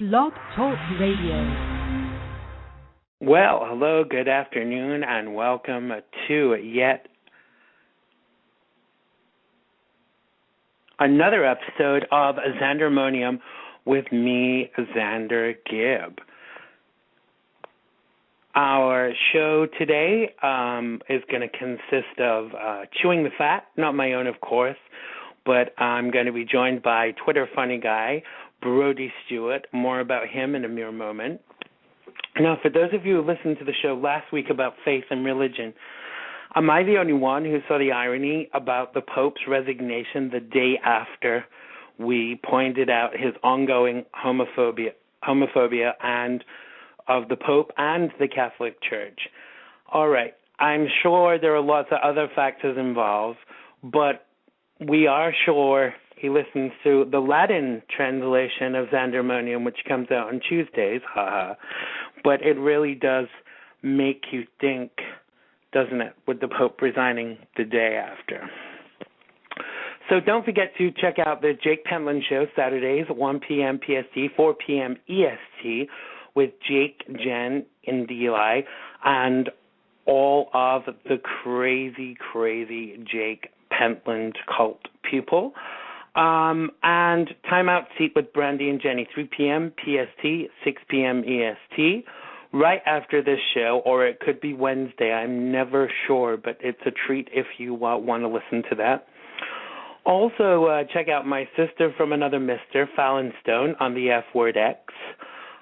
Blog Talk Radio. Well, hello, good afternoon, and welcome to yet another episode of Xandermonium with me, Xander Gibb. Our show today is going to consist of chewing the fat, not my own, of course, but I'm going to be joined by Twitter funny guy, Brody Stuart. More about him in a mere moment. Now, for those of you who listened to the show last week about faith and religion, am I the only one who saw the irony about the Pope's resignation the day after we pointed out his ongoing homophobia and of the Pope and the Catholic Church? All right, I'm sure there are lots of other factors involved, but we are sure he listens to the Latin translation of Xandermonium, which comes out on Tuesdays, but it really does make you think, doesn't it, with the Pope resigning the day after. So don't forget to check out the Jake Pentland Show, Saturdays, 1 p.m. PST, 4 p.m. EST, with Jake, Jen, and Eli, and all of the crazy Jake Pentland cult people. And Time Out Seat with Brandy and Jenny, 3 p.m. PST, 6 p.m. EST, right after this show, or it could be Wednesday. I'm never sure, but it's a treat if you want to listen to that. Also, check out my sister from another mister, Fallon Stone, on the F Word X.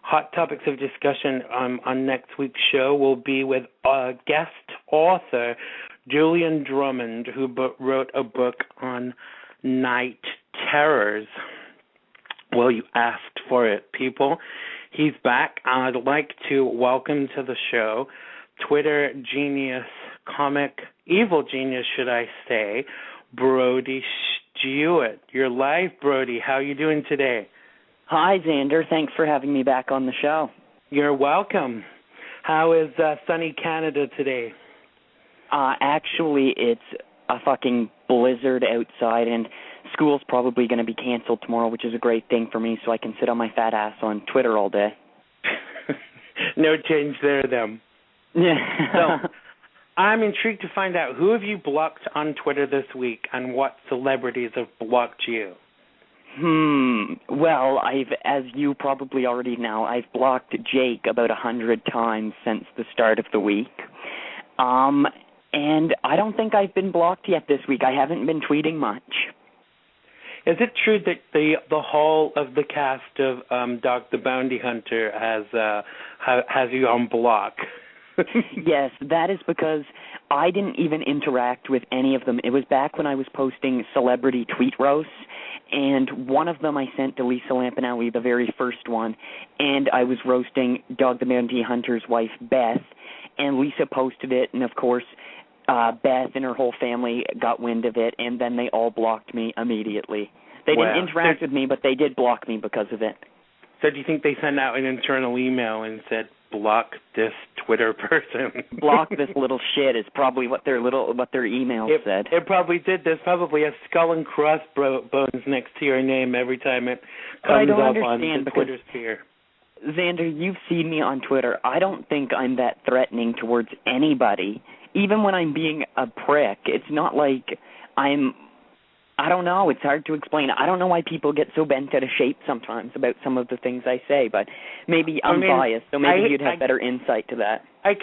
Hot topics of discussion on next week's show will be with guest author Julian Drummond, who wrote a book on night terrors. Well, you asked for it, people. He's back. I'd like to welcome to the show Twitter genius, comic, evil genius, should I say, Brody Stuart. You're live, Brody. How are you doing today? Hi, Xander. Thanks for having me back on the show. You're welcome. How is sunny Canada today? Actually, it's a fucking blizzard outside, and school's probably going to be canceled tomorrow, which is a great thing for me, so I can sit on my fat ass on Twitter all day. No change there, then. Yeah. So, I'm intrigued to find out, who have you blocked on Twitter this week, and what celebrities have blocked you? Well, as you probably already know, I've blocked Jake about 100 times since the start of the week. And I don't think I've been blocked yet this week. I haven't been tweeting much. Is it true that the whole of the cast of Dog the Bounty Hunter has you on block? Yes, that is because I didn't even interact with any of them. It was back when I was posting celebrity tweet roasts, and one of them I sent to Lisa Lampanelli, the very first one, and I was roasting Dog the Bounty Hunter's wife, Beth, and Lisa posted it, and of course, Beth and her whole family got wind of it, and then they all blocked me immediately. They didn't interact with me, but they did block me because of it. So do you think they sent out an internal email and said, block this Twitter person? Block this little shit is probably what their email said. It probably did. There's probably a skull and crossbones next to your name every time it comes up on the Twitter sphere. Xander, you've seen me on Twitter. I don't think I'm that threatening towards anybody. Even when I'm being a prick, it's not like I don't know, it's hard to explain. I don't know why people get so bent out of shape sometimes about some of the things I say, but maybe I'm biased, so maybe you'd have better insight to that. I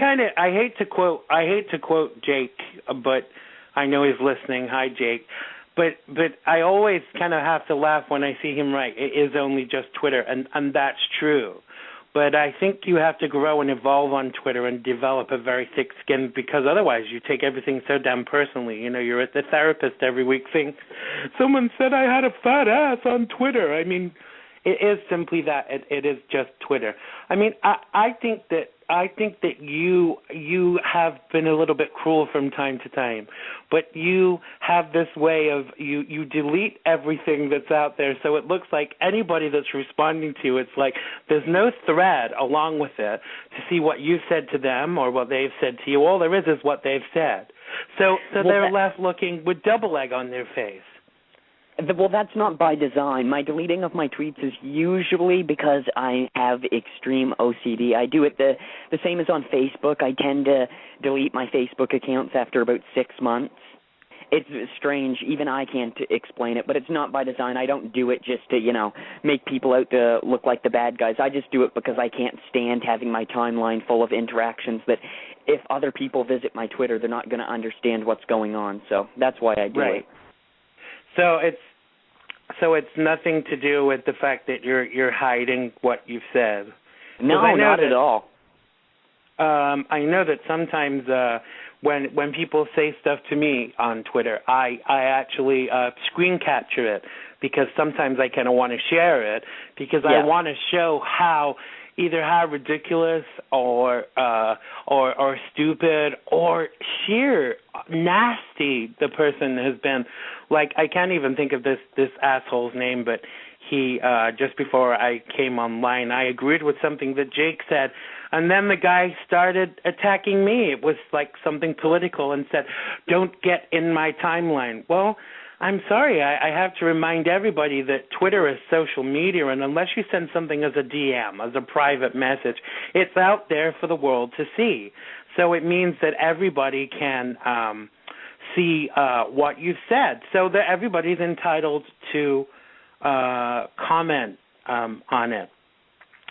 hate to quote Jake, but I know he's listening. Hi, Jake. But I always kind of have to laugh when I see him write, it is only just Twitter, and that's true. But I think you have to grow and evolve on Twitter and develop a very thick skin, because otherwise you take everything so damn personally. You know, you're at the therapist every week saying, someone said I had a fat ass on Twitter. I mean, it is simply that. It is just Twitter. I mean, I think that you have been a little bit cruel from time to time, but you have this way of you delete everything that's out there, so it looks like anybody that's responding to you, it's like there's no thread along with it to see what you've said to them or what they've said to you. All there is what they've said. So they're left looking with double egg on their face. Well, that's not by design. My deleting of my tweets is usually because I have extreme OCD. I do it the same as on Facebook. I tend to delete my Facebook accounts after about 6 months. It's strange. Even I can't explain it, but it's not by design. I don't do it just to, make people out to look like the bad guys. I just do it because I can't stand having my timeline full of interactions that if other people visit my Twitter, they're not going to understand what's going on. So that's why I do it. So it's nothing to do with the fact that you're hiding what you've said. No, not at all. I know that sometimes when people say stuff to me on Twitter, I actually screen capture it because sometimes I kind of want to share it because I want to show how ridiculous or stupid or sheer nasty the person has been. Like, I can't even think of this asshole's name, but he just before I came online, I agreed with something that Jake said, and then the guy started attacking me. It was like something political and said, "Don't get in my timeline." Well, I'm sorry, I have to remind everybody that Twitter is social media, and unless you send something as a DM, as a private message, it's out there for the world to see. So it means that everybody can see what you've said, so that everybody's entitled to comment on it.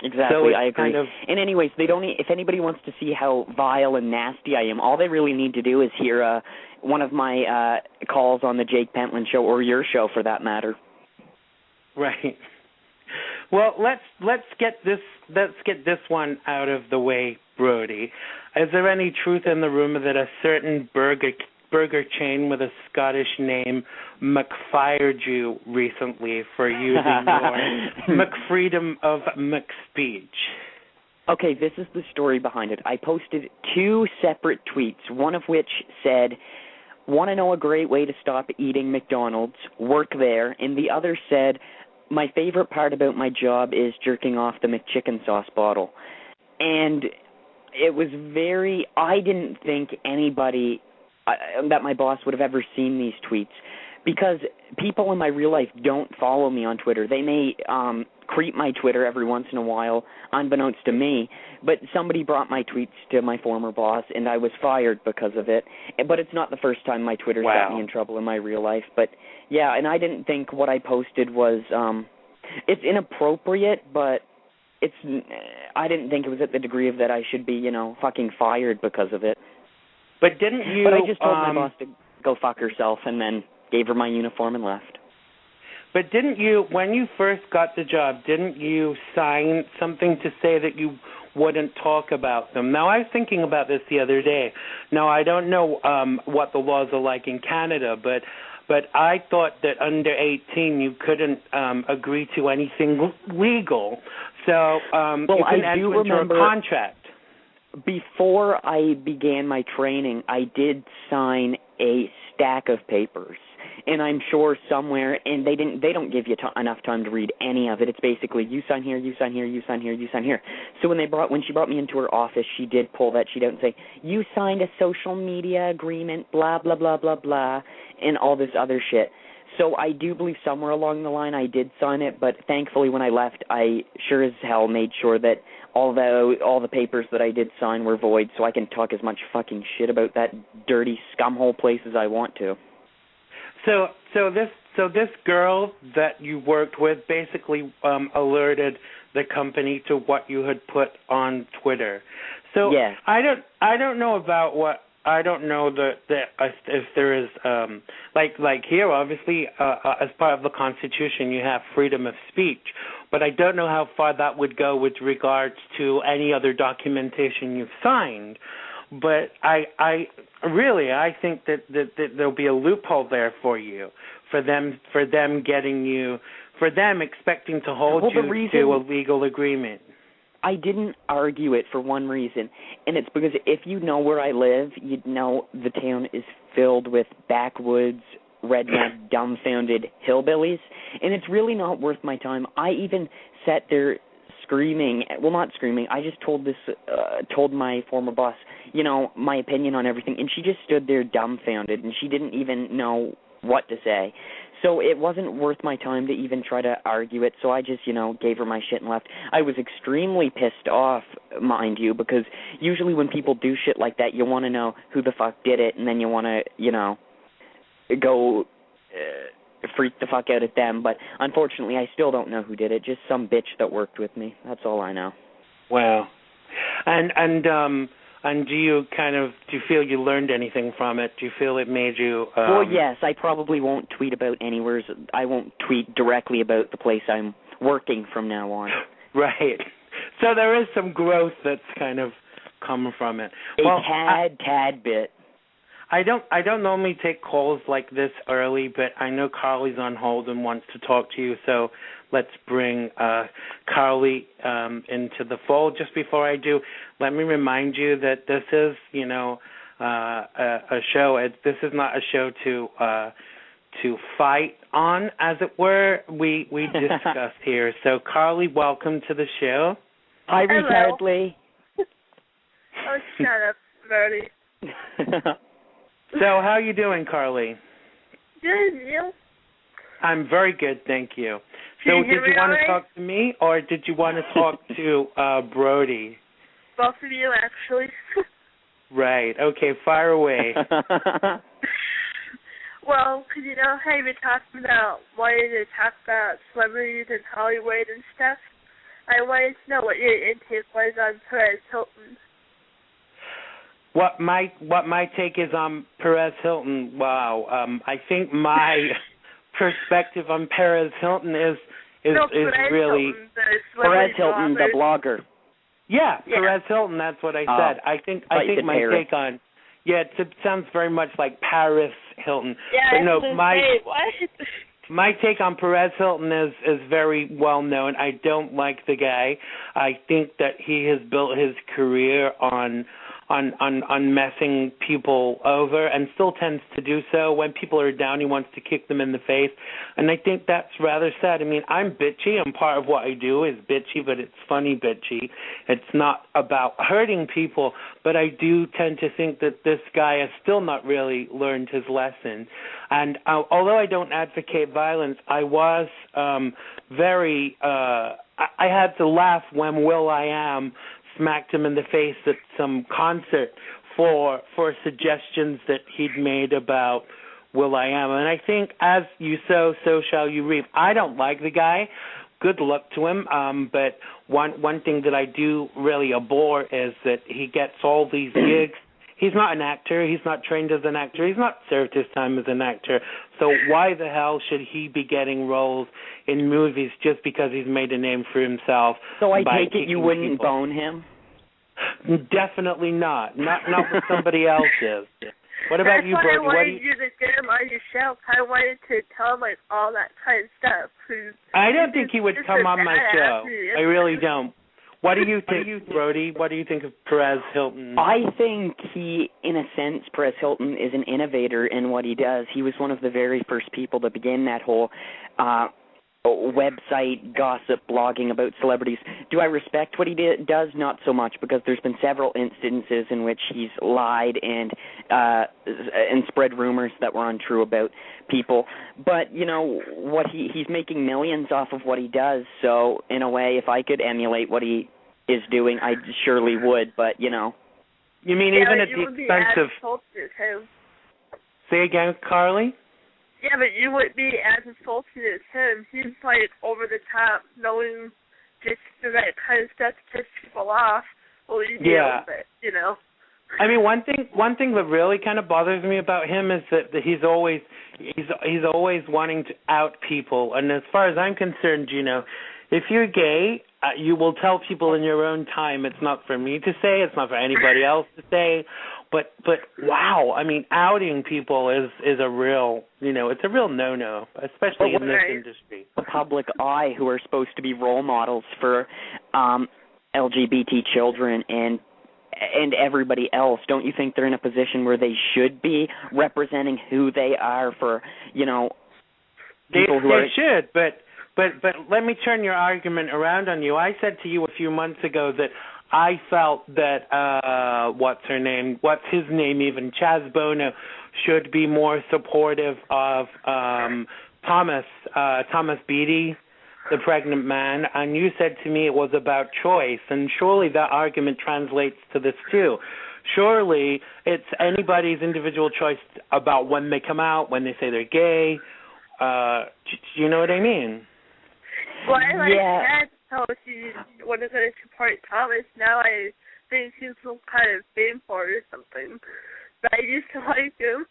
Exactly, so I agree. And anyways, if anybody wants to see how vile and nasty I am, all they really need to do is hear one of my calls on the Jake Pentland show, or your show for that matter. Right. Well, let's get this one out of the way, Brody. Is there any truth in the rumor that a certain burger chain with a Scottish name McFired you recently for using your McFreedom of McSpeech? Okay, this is the story behind it. I posted 2 separate tweets, one of which said, "Want to know a great way to stop eating McDonald's? Work there." And the other said, "My favorite part about my job is jerking off the McChicken sauce bottle." And it was I didn't think anybody that my boss would have ever seen these tweets, because people in my real life don't follow me on Twitter. They may creep my Twitter every once in a while, unbeknownst to me, but somebody brought my tweets to my former boss, and I was fired because of it. But it's not the first time my Twitter's got me in trouble in my real life. But, yeah, and I didn't think what I posted was it's inappropriate, but I didn't think it was at the degree of that I should be, fucking fired because of it. But didn't you... But I just told my boss to go fuck herself and then gave her my uniform and left. But didn't you, when you first got the job, didn't you sign something to say that you wouldn't talk about them? Now, I was thinking about this the other day. Now, I don't know what the laws are like in Canada, but I thought that under 18 you couldn't agree to anything legal. So you couldn't enter into a contract. Before I began my training, I did sign a stack of papers, and I'm sure somewhere, and they don't give you enough time to read any of it. It's basically you sign here, you sign here, you sign here, you sign here. So when she brought me into her office, she did pull that sheet out and say, "You signed a social media agreement, blah blah blah blah blah," and all this other shit. So I do believe somewhere along the line I did sign it, but thankfully when I left, I sure as hell made sure that all the papers that I did sign were void, so I can talk as much fucking shit about that dirty scumhole place as I want to. So this girl that you worked with basically alerted the company to what you had put on Twitter. So yeah. I don't know about what. I don't know if there is like here, obviously, as part of the Constitution, you have freedom of speech, but I don't know how far that would go with regards to any other documentation you've signed. But I think that there'll be a loophole there for you, for them expecting to hold you to a legal agreement. I didn't argue it for one reason, and it's because if you know where I live, you'd know the town is filled with backwoods, redneck, dumbfounded hillbillies, and it's really not worth my time. I even sat there screaming, well, not screaming, I just told my former boss, my opinion on everything, and she just stood there dumbfounded, and she didn't even know what to say. So it wasn't worth my time to even try to argue it, so I just, gave her my shit and left. I was extremely pissed off, mind you, because usually when people do shit like that, you want to know who the fuck did it, and then you want to, go freak the fuck out at them. But unfortunately, I still don't know who did it, just some bitch that worked with me. That's all I know. Wow. And do you feel you learned anything from it? Do you feel it made you... Well, yes, I probably won't tweet about anywhere. I won't tweet directly about the place I'm working from now on. Right. So there is some growth that's kind of come from it. Tad bit. I don't normally take calls like this early, but I know Carly's on hold and wants to talk to you, so let's bring Carly into the fold. Just before I do, let me remind you that this is, a show. This is not a show to fight on, as it were. We discuss here. So, Carly, welcome to the show. Hi, retardedly. Oh, shut up, Brody. So, how are you doing, Carly? Good, you? I'm very good, thank you. So, Can you did you want to talk to me, or did you want to talk to Brody? Both of you, actually. Right. Okay, fire away. Well, because how you've been talking about wanting to talk about celebrities in Hollywood and stuff, I wanted to know what your intake was on Perez Hilton. What my take is on Perez Hilton? Wow. I think my perspective on Perez Hilton is really Hilton, Perez Hilton, the blogger. Yeah, Perez Hilton. That's what I said. I think my Paris. take on it sounds very much like Paris Hilton. Yeah, but no, what? My take on Perez Hilton is very well known. I don't like the guy. I think that he has built his career on messing people over, and still tends to do so. When people are down, he wants to kick them in the face, and I think that's rather sad. I mean, I'm bitchy, and part of what I do is bitchy, but it's funny bitchy. It's not about hurting people, but I do tend to think that this guy has still not really learned his lesson. And although I don't advocate violence, I was I had to laugh when Will.i.am smacked him in the face at some concert for suggestions that he'd made about Will.i.am. And I think as you sow, so shall you reap. I don't like the guy. Good luck to him. But one thing that I do really abhor is that he gets all these gigs. He's not an actor. He's not trained as an actor. He's not served his time as an actor. So why the hell should he be getting roles in movies just because he's made a name for himself? So I take it you wouldn't bone him? Definitely not. Not what somebody else is. What about you, Brody? That's why I wanted you to get him on your show. I wanted to tell him all that kind of stuff. I don't think he would come on my show. I really don't. What do you think, Brody? What do you think of Perez Hilton? I think he, in a sense, Perez Hilton is an innovator in what he does. He was one of the very first people to begin that whole website gossip blogging about celebrities. Do I respect what he does? Not so much, because there's been several instances in which he's lied and spread rumors that were untrue about people. But what he's making millions off of what he does. So in a way, if I could emulate what he is doing, I surely would. But you mean even at the expense of? Say again, Carly. Yeah, but you wouldn't be as insulted as him. He's over the top, knowing just the right kind of stuff to piss people off. Well, you do, but I mean, one thing that really kind of bothers me about him is that he's always wanting to out people. And as far as I'm concerned, if you're gay, you will tell people in your own time. It's not for me to say. It's not for anybody else to say. But wow, I mean, outing people is a real, it's a real no-no, especially in this industry. The public eye, who are supposed to be role models for LGBT children and everybody else, don't you think they're in a position where they should be representing who they are for, people who are... They should, but let me turn your argument around on you. I said to you a few months ago that I felt that what's his name even, Chaz Bono, should be more supportive of Thomas Beatty, the pregnant man, and you said to me it was about choice, and surely that argument translates to this too. Surely it's anybody's individual choice about when they come out, when they say they're gay. You know what I mean? Well, I had how she wanted to support Thomas. Now I think he's some kind of fame for it or something. But I used to like him.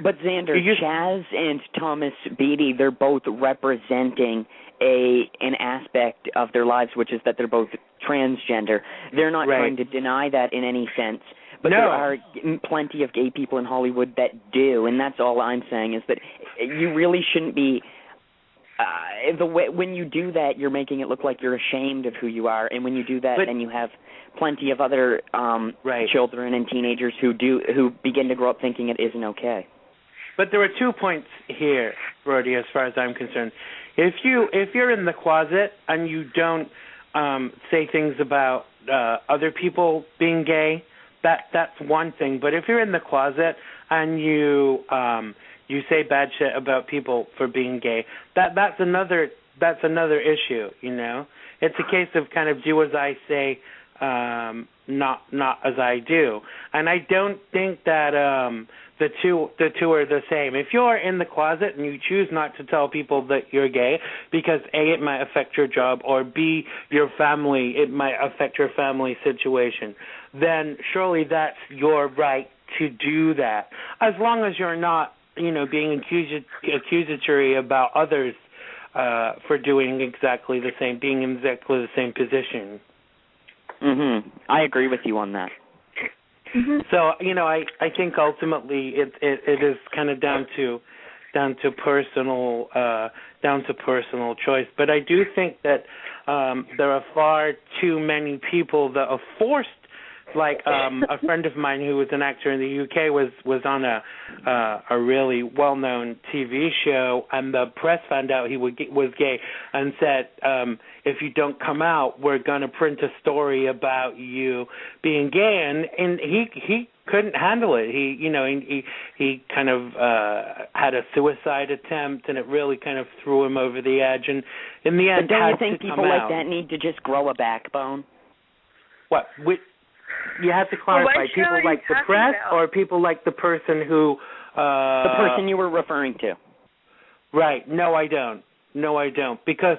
But Xander, Chaz and Thomas Beatty, they're both representing an aspect of their lives, which is that they're both transgender. They're not trying to deny that in any sense. But there are plenty of gay people in Hollywood that do, and that's all I'm saying is that you really shouldn't be. When you do that, you're making it look like you're ashamed of who you are, and when you do that, then you have plenty of other children and teenagers who begin to grow up thinking it isn't okay. But there are 2 points here, Brody, as far as I'm concerned. If you're in the closet and you don't say things about other people being gay, that's one thing. But if you're in the closet and you say bad shit about people for being gay, that's another issue. You know, it's a case of kind of do as I say, not as I do. And I don't think that the two are the same. If you're in the closet and you choose not to tell people that you're gay because A, it might affect your job, or B, your family, it might affect your family situation, then surely that's your right to do that, as long as you're not, being accusatory about others for doing exactly the same, being in exactly the same position. I agree with you on that. So I think ultimately it is kind of down to personal choice. But I do think that there are far too many people that are forced. Like a friend of mine who was an actor in the UK was on a really well-known TV show, and the press found out he was gay and said, if you don't come out, we're going to print a story about you being gay. And he couldn't handle it. He kind of had a suicide attempt, and it really kind of threw him over the edge. And in the end, but don't you think people like that need to just grow a backbone? What? You have to clarify, people like the press or people like the person who... the person you were referring to. Right. No, I don't. Because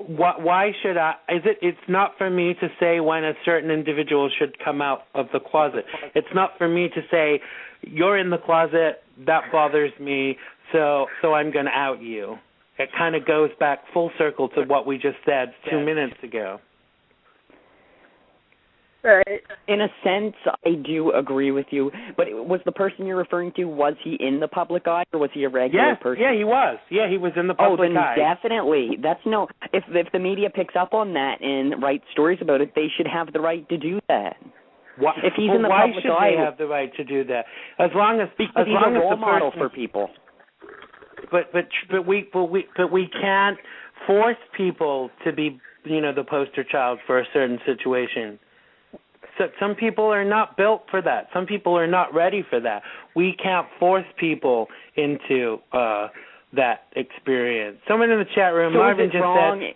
why should I... It's not for me to say when a certain individual should come out of the closet. It's not for me to say, you're in the closet, that bothers me, so I'm going to out you. It kind of goes back full circle to what we just said 2 minutes ago. Right. In a sense, I do agree with you. But was the person you're referring to, was he in the public eye, or was he a regular person? Yeah, he was. Yeah, he was in the public eye. Definitely. If the media picks up on that and writes stories about it, they should have the right to do that. If he's in the why public should eye, they have the right to do that? As long as he's a role model for people. But we can't force people to be the poster child for a certain situation. So some people are not built for that. Some people are not ready for that. We can't force people into that experience. Someone in the chat room, Marvin just said,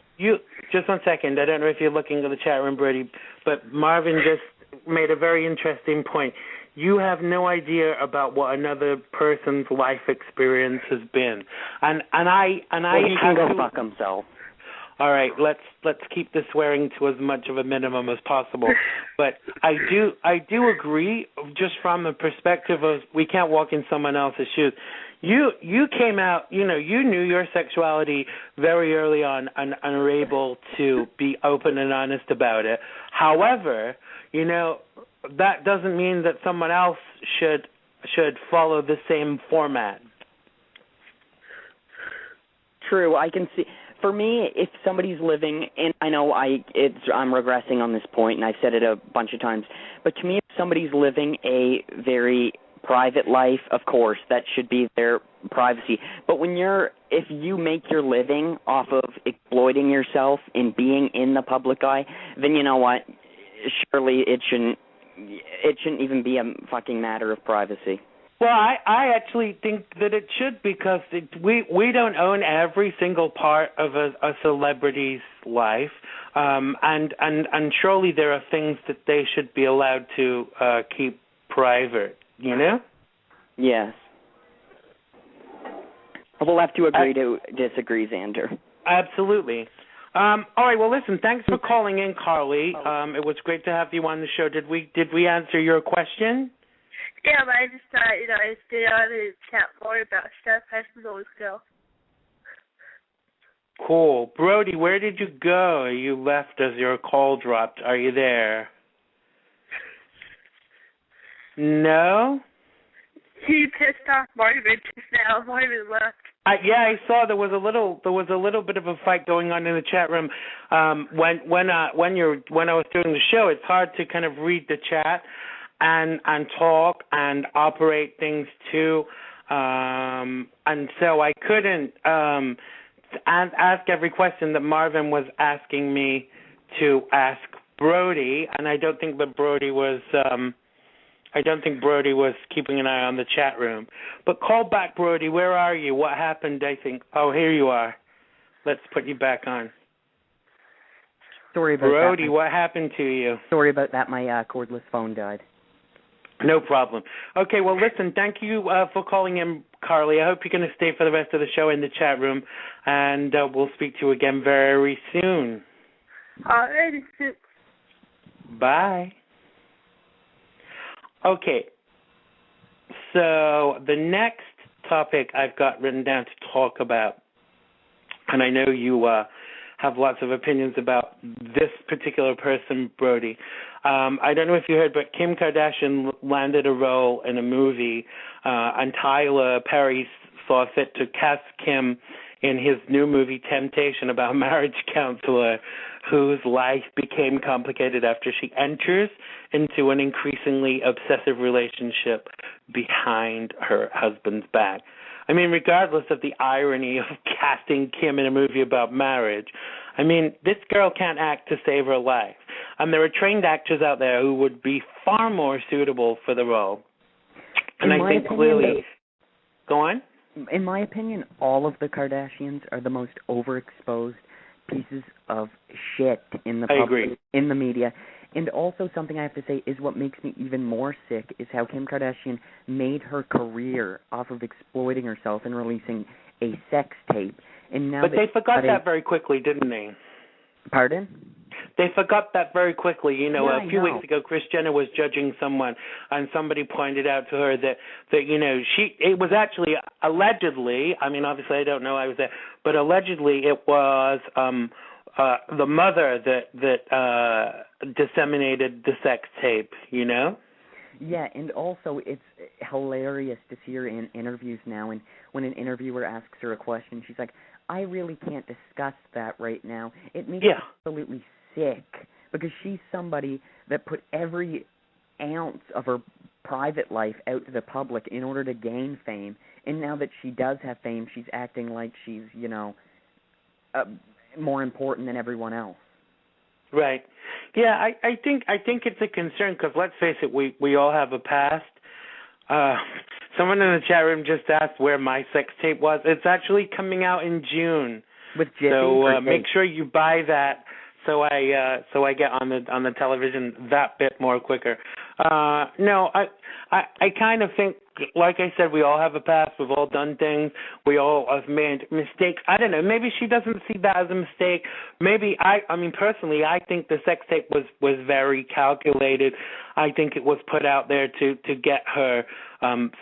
just 1 second, I don't know if you're looking at the chat room, Brody, but Marvin just made a very interesting point. You have no idea about what another person's life experience has been. And I he can go fuck himself. All right, let's keep the swearing to as much of a minimum as possible. But I do agree, just from the perspective of we can't walk in someone else's shoes. You came out, you knew your sexuality very early on and are able to be open and honest about it. However, that doesn't mean that someone else should follow the same format. True, I can see. For me, if somebody's living, and I know I'm regressing on this point, and I've said it a bunch of times, but to me, if somebody's living a very private life, of course, that should be their privacy. But if you make your living off of exploiting yourself and being in the public eye, then you know what? Surely it shouldn't even be a fucking matter of privacy. Well, I actually think that it should, because we don't own every single part of a celebrity's life, and surely there are things that they should be allowed to keep private. You know? Yes. We'll have to agree to disagree, Xander. Absolutely. All right. Well, listen. Thanks for calling in, Carly. It was great to have you on the show. Did we answer your question? Yeah, but I just thought, I stayed on and chat more about stuff. I should always go. Cool. Brody, where did you go? You left as your call dropped. Are you there? No? He pissed off Marvin just now. Marvin left. Yeah, I saw there was a little bit of a fight going on in the chat room. When I was doing the show, it's hard to kind of read the chat and talk and operate things too, and so I couldn't ask every question that Marvin was asking me to ask Brody, and I don't think that Brody was keeping an eye on the chat room. But call back, Brody. Where are you? What happened? I think. Oh, here you are. Let's put you back on. Sorry about Brody, that. what happened to you? Sorry about that. My cordless phone died. No problem. Okay, well, listen, thank you for calling in, Carly. I hope you're going to stay for the rest of the show in the chat room, and we'll speak to you again very soon. All right. Bye. Okay, so the next topic I've got written down to talk about, and I know you have lots of opinions about this particular person, Brody. I don't know if you heard, but Kim Kardashian landed a role in a movie, and Tyler Perry saw fit to cast Kim in his new movie, Temptation, about a marriage counselor whose life became complicated after she enters into an increasingly obsessive relationship behind her husband's back. I mean, regardless of the irony of casting Kim in a movie about marriage, I mean, this girl can't act to save her life. And there are trained actors out there who would be far more suitable for the role. And I think clearly... Go on? In my opinion, all of the Kardashians are the most overexposed pieces of shit in the public, in the media. And also something I have to say is what makes me even more sick is how Kim Kardashian made her career off of exploiting herself and releasing a sex tape. And now but they forgot that very quickly, didn't they? Pardon? They forgot that very quickly. You know, yeah, a few weeks ago, Kris Jenner was judging someone, and somebody pointed out to her that you know, it was actually allegedly, I mean, obviously I don't know, I was there, but allegedly it was the mother that disseminated the sex tape, you know? Yeah, and also it's hilarious to see her in interviews now, and when an interviewer asks her a question, she's like, I really can't discuss that right now. It makes me absolutely sick, because she's somebody that put every ounce of her private life out to the public in order to gain fame, and now that she does have fame, she's acting like she's, you know, more important than everyone else. Right. Yeah, I think it's a concern, because let's face it, we all have a past. Someone in the chat room just asked where my sex tape was. It's actually coming out in June. With Gibb. So make sure you buy that so I get on the television that bit more quicker. No, I kind of think, like I said, we all have a past. We've all done things. We all have made mistakes. I don't know. Maybe she doesn't see that as a mistake. Maybe I mean, personally, I think the sex tape was very calculated. I think it was put out there to get her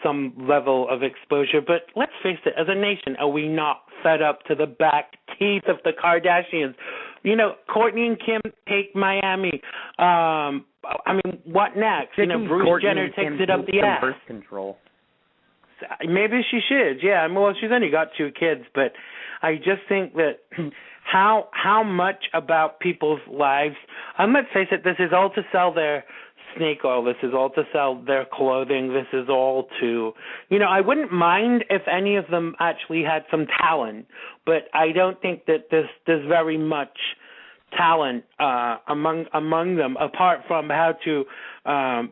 some level of exposure. But let's face it, as a nation, are we not fed up to the back teeth of the Kardashians? You know, Kourtney and Kim take Miami. I mean, what next? You know, Bruce Kourtney Jenner takes it up the ass. Birth control. Maybe she should. Yeah, well, she's only got 2 kids, but I just think that how much about people's lives. And let's face it, this is all to sell their snake oil. This is all to sell their clothing. This is all to, you know, I wouldn't mind if any of them actually had some talent, but I don't think that there's very much talent among them, apart from how to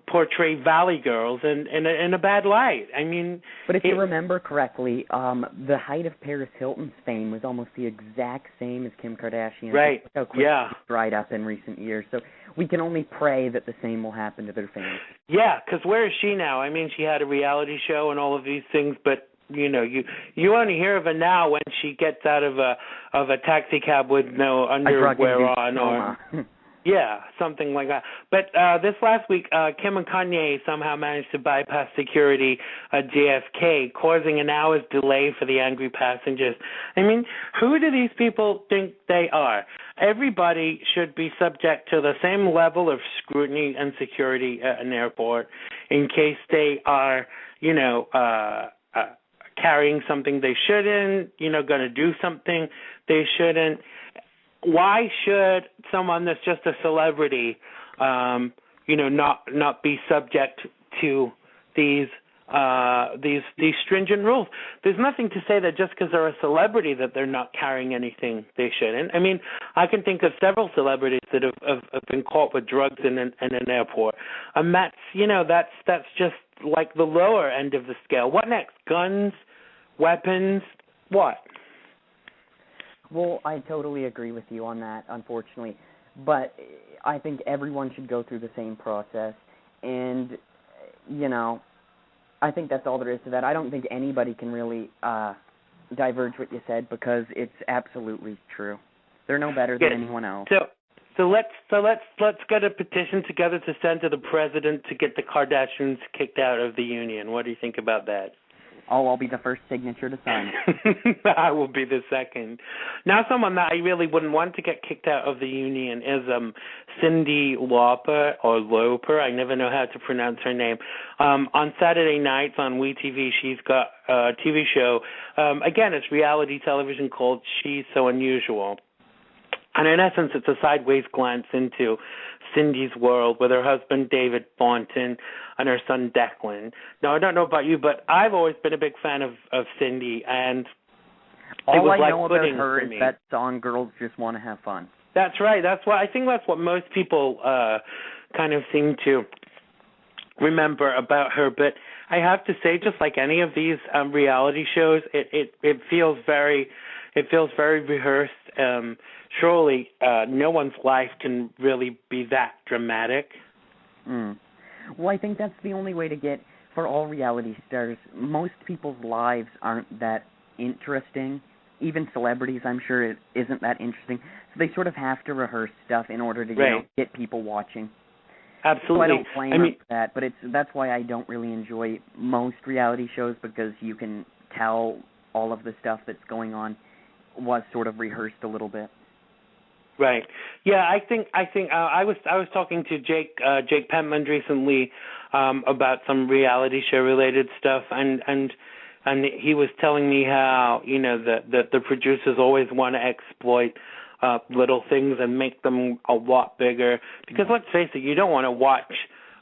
portray Valley girls in a bad light. I mean, but if you remember correctly, the height of Paris Hilton's fame was almost the exact same as Kim Kardashian. Right. How quickly it's dried up in recent years. So we can only pray that the same will happen to their fame. Yeah, because where is she now? I mean, she had a reality show and all of these things, but you only hear of her now when she gets out of a taxi cab with no underwear on, or something like that. But this last week, Kim and Kanye somehow managed to bypass security at JFK, causing an hour's delay for the angry passengers. I mean, who do these people think they are? Everybody should be subject to the same level of scrutiny and security at an airport in case they are, carrying something they shouldn't, going to do something they shouldn't. Why should someone that's just a celebrity, not be subject to these stringent rules? There's nothing to say that just because they're a celebrity that they're not carrying anything they shouldn't. I mean, I can think of several celebrities that have been caught with drugs in an airport, and that's just like the lower end of the scale. What next? Guns, weapons, what? Well, I totally agree with you on that, unfortunately. But I think everyone should go through the same process. And, I think that's all there is to that. I don't think anybody can really diverge what you said, because it's absolutely true. They're no better than anyone else. So let's get a petition together to send to the president to get the Kardashians kicked out of the union. What do you think about that? Oh, I'll be the first signature to sign it. I will be the second. Now, someone that I really wouldn't want to get kicked out of the union is Cyndi Lauper, or Loper. I never know how to pronounce her name. On Saturday nights on WeTV, she's got a TV show. Again, it's reality television called She's So Unusual. And in essence, it's a sideways glance into Cyndi's world with her husband, David Thornton, and her son, Declan. Now, I don't know about you, but I've always been a big fan of Cyndi, and all I know about her is that song, Girls Just Want to Have Fun. That's right. I think that's what most people kind of seem to remember about her. But I have to say, just like any of these reality shows, it feels very rehearsed. Surely no one's life can really be that dramatic. Well, I think that's the only way to get, for all reality stars, most people's lives aren't that interesting. Even celebrities, I'm sure, it isn't that interesting. So they sort of have to rehearse stuff in order to get people watching. Absolutely. So I don't blame them for that, but that's why I don't really enjoy most reality shows, because you can tell all of the stuff that's going on was sort of rehearsed a little bit. Right. Yeah, I think I was talking to Jake Pentland recently about some reality show related stuff, and he was telling me how that the producers always want to exploit little things and make them a lot bigger, because let's face it, you don't want to watch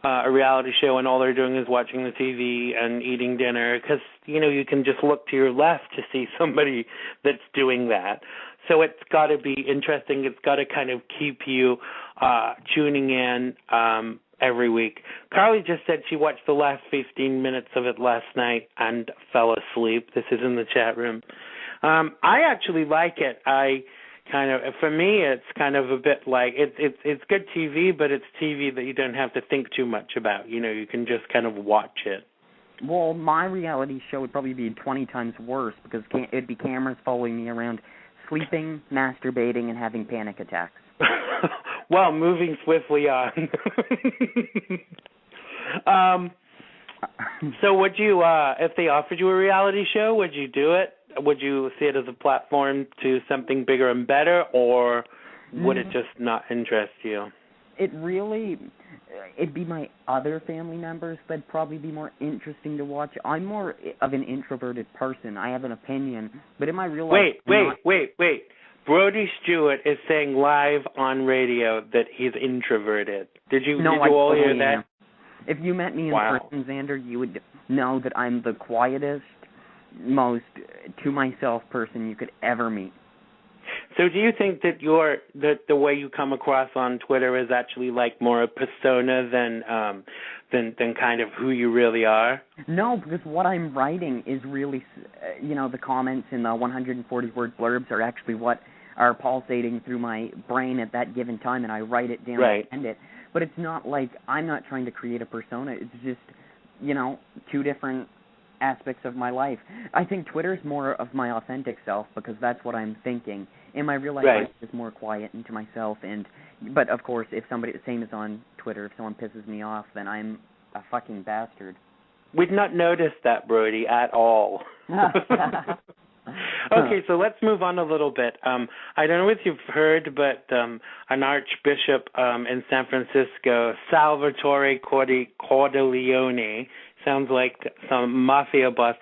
a reality show and all they're doing is watching the TV and eating dinner, because you can just look to your left to see somebody that's doing that. So it's got to be interesting. It's got to kind of keep you tuning in every week. Carly just said she watched the last 15 minutes of it last night and fell asleep. This is in the chat room. I actually like it. For me, it's kind of a bit like it's good TV, but it's TV that you don't have to think too much about. You can just kind of watch it. Well, my reality show would probably be 20 times worse, because it'd be cameras following me around, sleeping, masturbating, and having panic attacks. Well, moving swiftly on. So would you, if they offered you a reality show, would you do it? Would you see it as a platform to something bigger and better, or would it just not interest you? It'd be my other family members that'd probably be more interesting to watch. I'm more of an introverted person. I have an opinion, but in my real life... Wait. Brody Stuart is saying live on radio that he's introverted. Did you all hear that? If you met me in person, Xander, you would know that I'm the quietest, most to myself person you could ever meet. So do you think that the way you come across on Twitter is actually like more a persona than kind of who you really are? No, because what I'm writing is really, the comments in the 140-word blurbs are actually what are pulsating through my brain at that given time, and I write it down and send it. But it's not like I'm not trying to create a persona. It's just, two different aspects of my life. I think Twitter is more of my authentic self because that's what I'm thinking. In my real life, I'm just more quiet into myself. But of course, if somebody, the same as on Twitter, if someone pisses me off, then I'm a fucking bastard. We've not noticed that, Brody, at all. Okay, so let's move on a little bit. I don't know if you've heard, but an archbishop in San Francisco, Salvatore Cordileone, sounds like some mafia boss,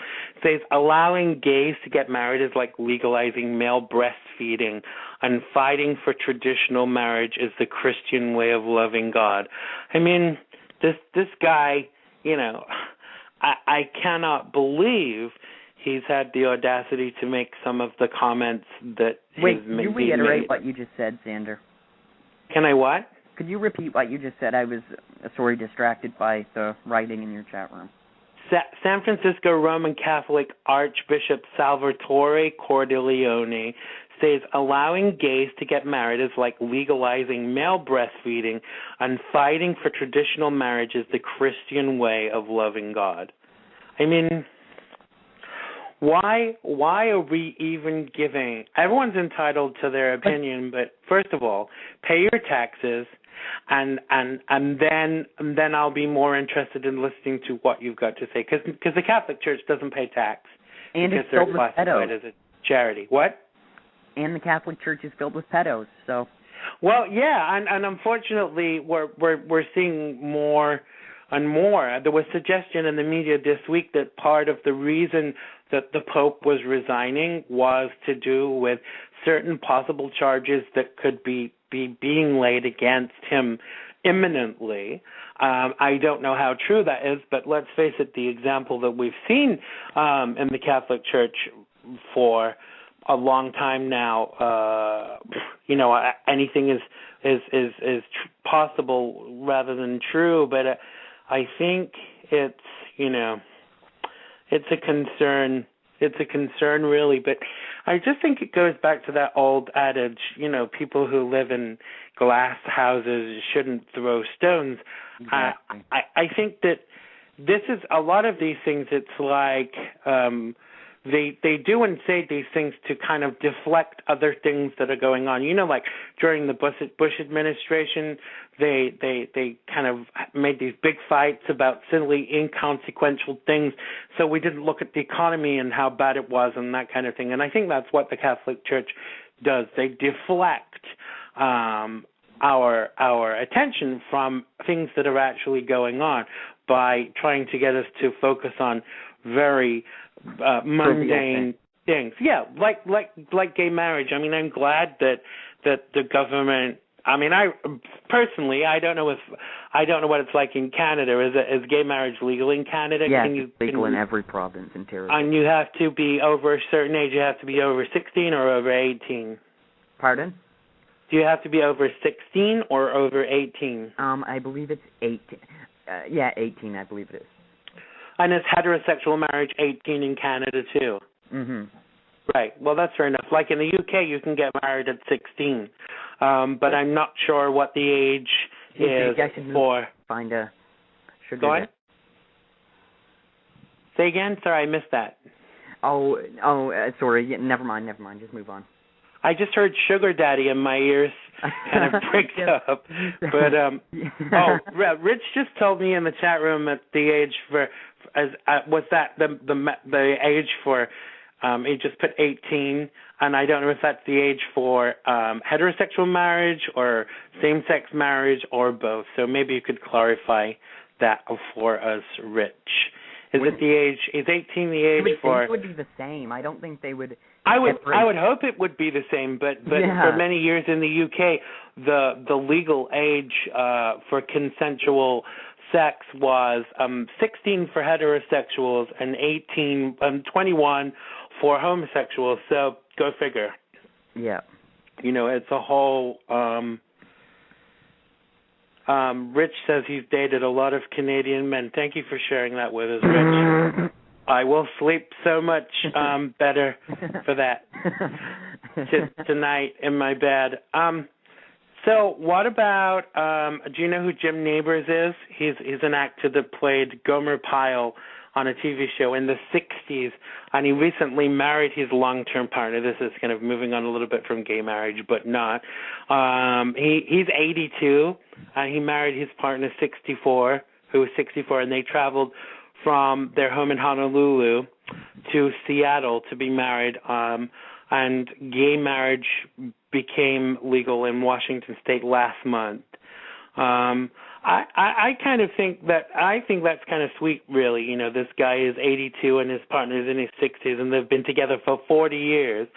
says allowing gays to get married is like legalizing male breastfeeding, and fighting for traditional marriage is the Christian way of loving God. I mean, this guy, I cannot believe he's had the audacity to make some of the comments that Wait, can you reiterate what you just said, Xander? Can I what? Could you repeat what you just said? I was, distracted by the writing in your chat room. San Francisco Roman Catholic Archbishop Salvatore Cordileone says allowing gays to get married is like legalizing male breastfeeding, and fighting for traditional marriage is the Christian way of loving God. I mean, why are we even giving? Everyone's entitled to their opinion, but first of all, pay your taxes, and then I'll be more interested in listening to what you've got to say, because the Catholic Church doesn't pay tax, and because it's they're filled with classified pedos. as a charity. What? And the Catholic Church is filled with pedos. So. Well, yeah, and unfortunately, we're seeing more and more. There was suggestion in the media this week that part of the reason that the Pope was resigning was to do with certain possible charges that could be being laid against him imminently. I don't know how true that is, but let's face it, the example that we've seen in the Catholic Church for a long time now, anything is possible rather than true, but I think it's a concern. It's a concern, really. But I just think it goes back to that old adage, people who live in glass houses shouldn't throw stones. Exactly. I think that this is a lot of these things. It's like they do and say these things to kind of deflect other things that are going on. Like during the Bush administration, they kind of made these big fights about silly, inconsequential things. So we didn't look at the economy and how bad it was and that kind of thing. And I think that's what the Catholic Church does. They deflect our attention from things that are actually going on by trying to get us to focus on very mundane things. Yeah, like gay marriage. I mean, I'm glad that the government. I mean, I personally, I don't know what it's like in Canada. Is gay marriage legal in Canada? Yes, it's legal in every province and territory. And you have to be over a certain age. You have to be over 16 or over 18. Pardon? Do you have to be over 16 or over 18? I believe it's 18. 18. I believe it is. And it's heterosexual marriage 18 in Canada too. Mhm. Right. Well, that's fair enough. Like in the UK, you can get married at 16, but I'm not sure what the age is for. Find a sugar. Go ahead. Say again. Sorry, I missed that. Sorry. Never mind. Just move on. I just heard sugar daddy in my ears kind of break up. But Rich just told me in the chat room at the age was that the age for he just put 18, and I don't know if that's the age for heterosexual marriage or same-sex marriage or both. So maybe you could clarify that for us, Rich. Is 18 the age for? It would be the same. I don't think they would. I would hope it would be the same, but for many years in the UK, the legal age for consensual sex was 16 for heterosexuals and 21 for homosexuals. So go figure. Yeah. it's a whole. Rich says he's dated a lot of Canadian men. Thank you for sharing that with us, Rich. I will sleep so much better for that tonight in my bed. So what about, do you know who Jim Nabors is? He's an actor that played Gomer Pyle on a TV show in the 60s, and he recently married his long-term partner. This is kind of moving on a little bit from gay marriage, but not. He's 82, and he married his partner, 64, who was 64, and they traveled from their home in Honolulu to Seattle to be married, and gay marriage became legal in Washington State last month. I kind of think that's kind of sweet, really. This guy is 82 and his partner is in his 60s, and they've been together for 40 years.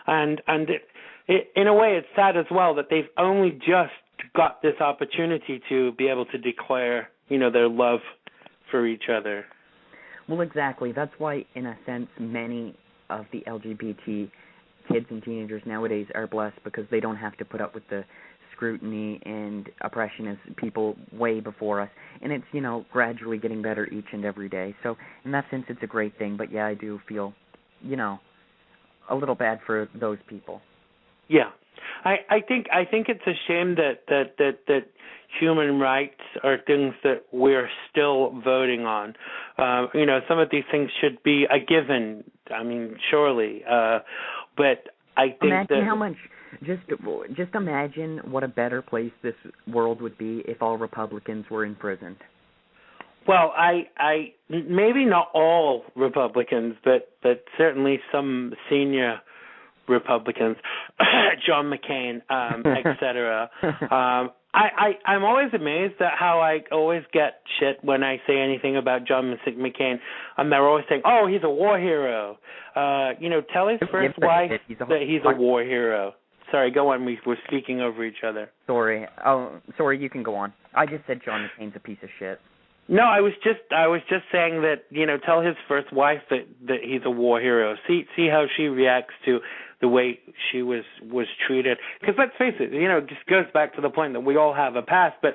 And it, in a way, it's sad as well that they've only just got this opportunity to be able to declare, their love for each other. Well, exactly. That's why, in a sense, many of the LGBT kids and teenagers nowadays are blessed, because they don't have to put up with the scrutiny and oppression as people way before us. And it's, gradually getting better each and every day. So in that sense, it's a great thing. But, yeah, I do feel, a little bad for those people. Yeah. I think it's a shame that human rights are things that we're still voting on. Some of these things should be a given. I mean, surely. But I think imagine how much. Just imagine what a better place this world would be if all Republicans were imprisoned. Well, I maybe not all Republicans, but certainly some senior Republicans, John McCain, etc. I'm always amazed at how I always get shit when I say anything about John McCain, and they're always saying, "Oh, he's a war hero." Tell his first wife that he's a war hero. Sorry, go on. We were speaking over each other. Sorry. Oh, sorry. You can go on. I just said John McCain's a piece of shit. No, I was just saying that tell his first wife that he's a war hero. See how she reacts to the way she was treated. Because let's face it, it just goes back to the point that we all have a past, but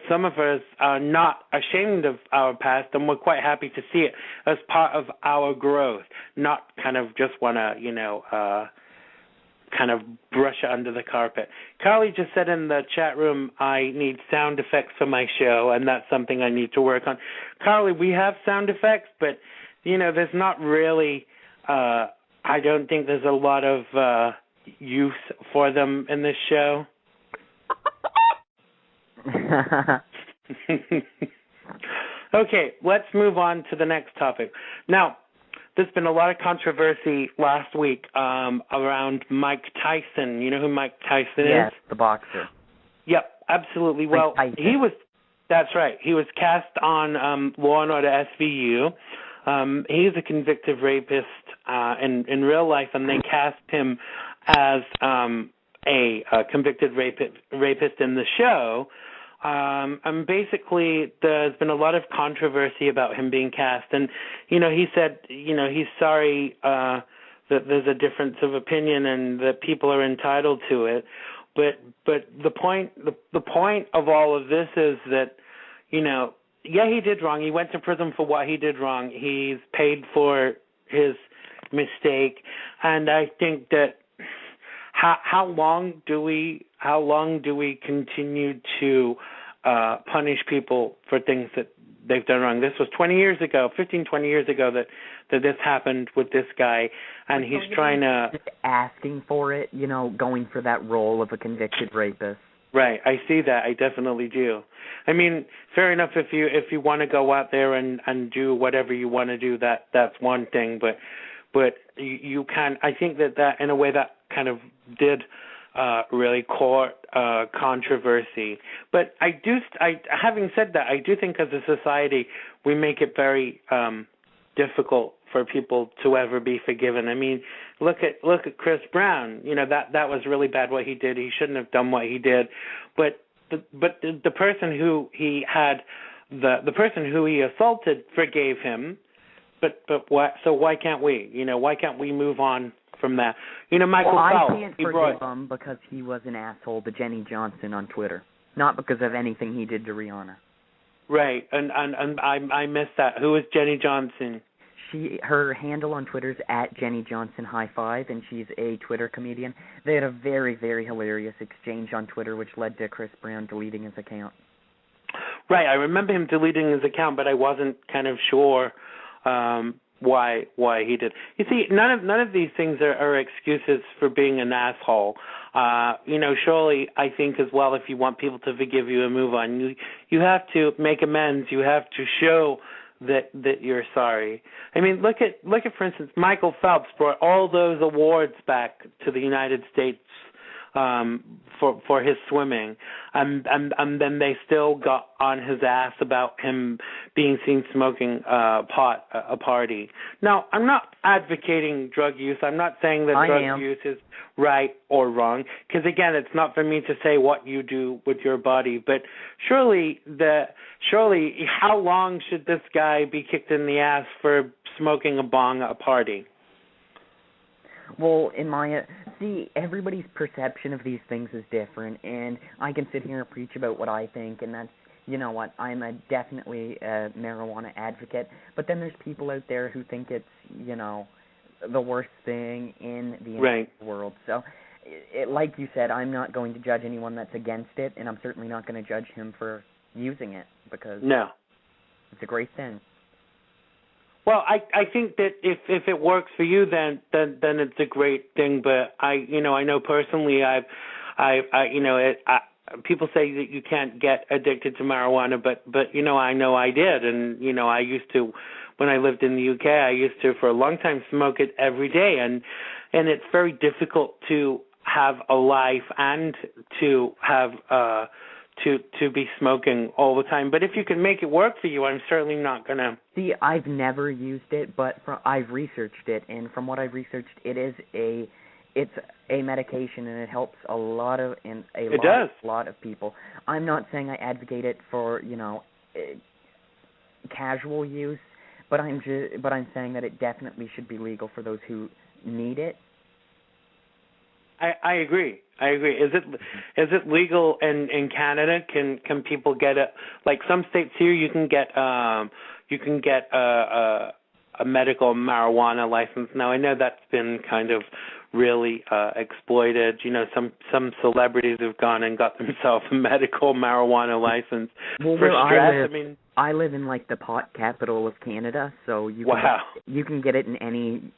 some of us are not ashamed of our past, and we're quite happy to see it as part of our growth, not kind of just want to kind of brush it under the carpet. Carly just said in the chat room, I need sound effects for my show, and that's something I need to work on. Carly, we have sound effects, but, there's not really, I don't think there's a lot of use for them in this show. Okay, let's move on to the next topic. Now, there's been a lot of controversy last week around Mike Tyson. You know who Mike Tyson is? Yes, the boxer. Yep, absolutely. Well, that's right. He was cast on Law & Order SVU. He's a convicted rapist in real life, and they cast him as a convicted rapist in the show. And basically, there's been a lot of controversy about him being cast. And, he said, he's sorry that there's a difference of opinion and that people are entitled to it. But the point of all of this is that, yeah, he did wrong. He went to prison for what he did wrong. He's paid for his mistake. And I think that how long do we continue to punish people for things that they've done wrong? This was 20 years ago that this happened with this guy, and he's trying to asking for it, going for that role of a convicted rapist. Right, I see that. I definitely do. I mean, fair enough if you want to go out there and do whatever you want to do, that's one thing, but you can. I think that in a way that kind of did really court controversy. But having said that, I do think as a society we make it very difficult for people to ever be forgiven. I mean, look at Chris Brown. That was really bad what he did. He shouldn't have done what he did. But the person who he had the person who he assaulted forgave him. But what? So why can't we? Why can't we move on from that. Michael Phelps. I can't forgive him because he was an asshole to Jenny Johnson on Twitter, not because of anything he did to Rihanna. Right, and I missed that. Who is Jenny Johnson? Her handle on Twitter is @JennyJohnsonHigh5, and she's a Twitter comedian. They had a very, very hilarious exchange on Twitter, which led to Chris Brown deleting his account. Right, I remember him deleting his account, but I wasn't kind of sure why he did. You see, none of these things are excuses for being an asshole. Surely I think as well, if you want people to forgive you and move on, you have to make amends. You have to show that you're sorry. I mean, look at for instance, Michael Phelps brought all those awards back to the United States for his swimming, and then they still got on his ass about him being seen smoking pot at a party. Now, I'm not advocating drug use. I'm not saying that drug use is right or wrong, because again, it's not for me to say what you do with your body. But surely, how long should this guy be kicked in the ass for smoking a bong at a party? Well, everybody's perception of these things is different, and I can sit here and preach about what I think, and that's, I'm definitely a marijuana advocate, but then there's people out there who think it's, the worst thing in the entire world. So, like you said, I'm not going to judge anyone that's against it, and I'm certainly not going to judge him for using it, because it's a great thing. Well, I think that if it works for you, then it's a great thing. But I know personally, people say that you can't get addicted to marijuana, but I know I did, and I used to, when I lived in the UK, I used to for a long time smoke it every day, and it's very difficult to have a life and to have to be smoking all the time. But if you can make it work for you, I'm certainly not going to. See, I've never used it, but I've researched it, and from what I've researched, it's a medication, and it helps a lot of people. I'm not saying I advocate it for, casual use, but I'm saying that it definitely should be legal for those who need it. I agree. Is it legal in Canada? Can people get it? Like some states here, you can get a medical marijuana license. Now I know that's been kind of really exploited. Some celebrities have gone and got themselves a medical marijuana license for stress. I live in like the pot capital of Canada, so you can get it in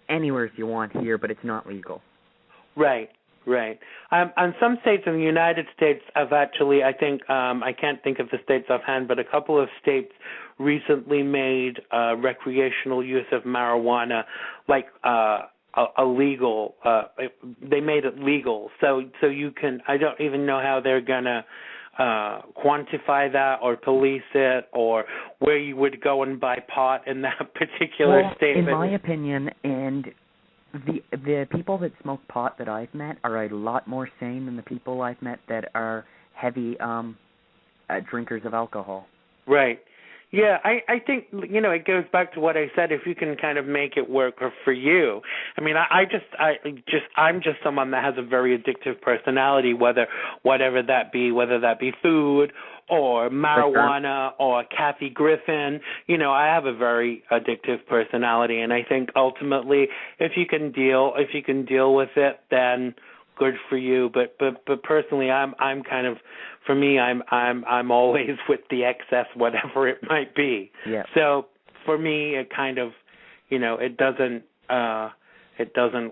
anywhere you want here, but it's not legal. Right. And some states in the United States have actually, I think, I can't think of the states offhand, but a couple of states recently made recreational use of marijuana like illegal. They made it legal, so you can. I don't even know how they're gonna quantify that or police it, or where you would go and buy pot in that particular state. In my opinion, and the people that smoke pot that I've met are a lot more sane than the people I've met that are heavy drinkers of alcohol. Right. Yeah, I think, it goes back to what I said. If you can kind of make it work for you. I mean, I'm just someone that has a very addictive personality, whether that be food or marijuana or Kathy Griffin. I have a very addictive personality, and I think ultimately, if you can deal with it, then good for you. But personally, I'm kind of, for me, I'm always with the excess, whatever it might be. Yeah. So for me, it kind of, it doesn't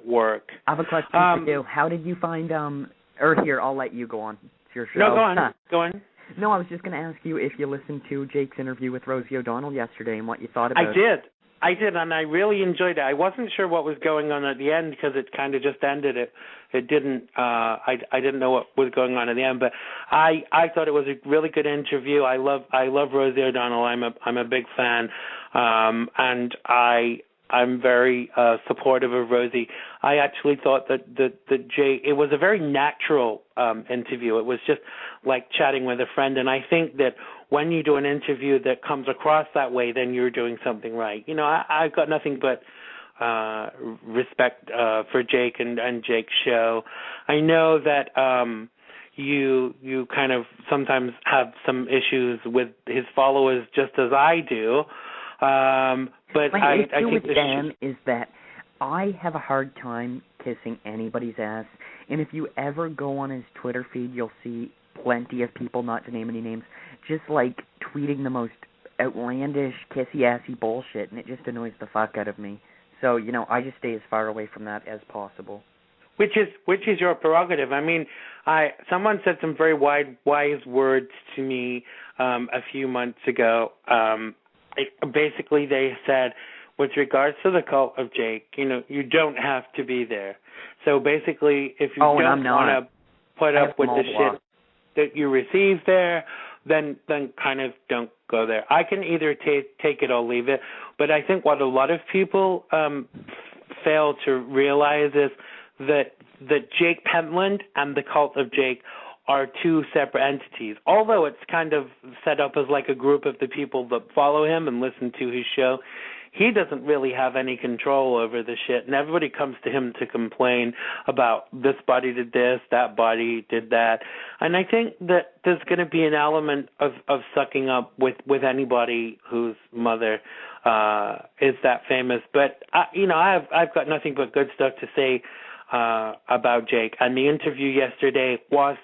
work. I have a question for you. How did you find here, I'll let you go on. It's your show. No, go on. No, I was just going to ask you if you listened to Jake's interview with Rosie O'Donnell yesterday and what you thought about it. I did, and I really enjoyed it. I wasn't sure what was going on at the end because it kind of just ended. It didn't. I didn't know what was going on at the end, but I thought it was a really good interview. I love Rosie O'Donnell. I'm a big fan, and I'm very supportive of Rosie. I actually thought that Jay, it was a very natural interview. It was just like chatting with a friend, and I think that when you do an interview that comes across that way, then you're doing something right. I've got nothing but respect for Jake and Jake's show. I know that you kind of sometimes have some issues with his followers, just as I do. But my I issue think with Dan is that I have a hard time kissing anybody's ass, and if you ever go on his Twitter feed, you'll see plenty of people, not to name any names, just like tweeting the most outlandish, kissy-assy bullshit, and it just annoys the fuck out of me. So, I just stay as far away from that as possible. Which is your prerogative. I mean, someone said some very wise words to me a few months ago. Basically, they said, with regards to the cult of Jake, you don't have to be there. So basically, if you don't want to put up with the shit that you receive there, then kind of don't go there. I can either take it or leave it, but I think what a lot of people fail to realize is that Jake Pentland and the cult of Jake are two separate entities. Although it's kind of set up as like a group of the people that follow him and listen to his show, he doesn't really have any control over the shit, and everybody comes to him to complain about this body did this, that body did that. And I think that there's going to be an element of sucking up with anybody whose mother is that famous. But I've got nothing but good stuff to say about Jake, and the interview yesterday was,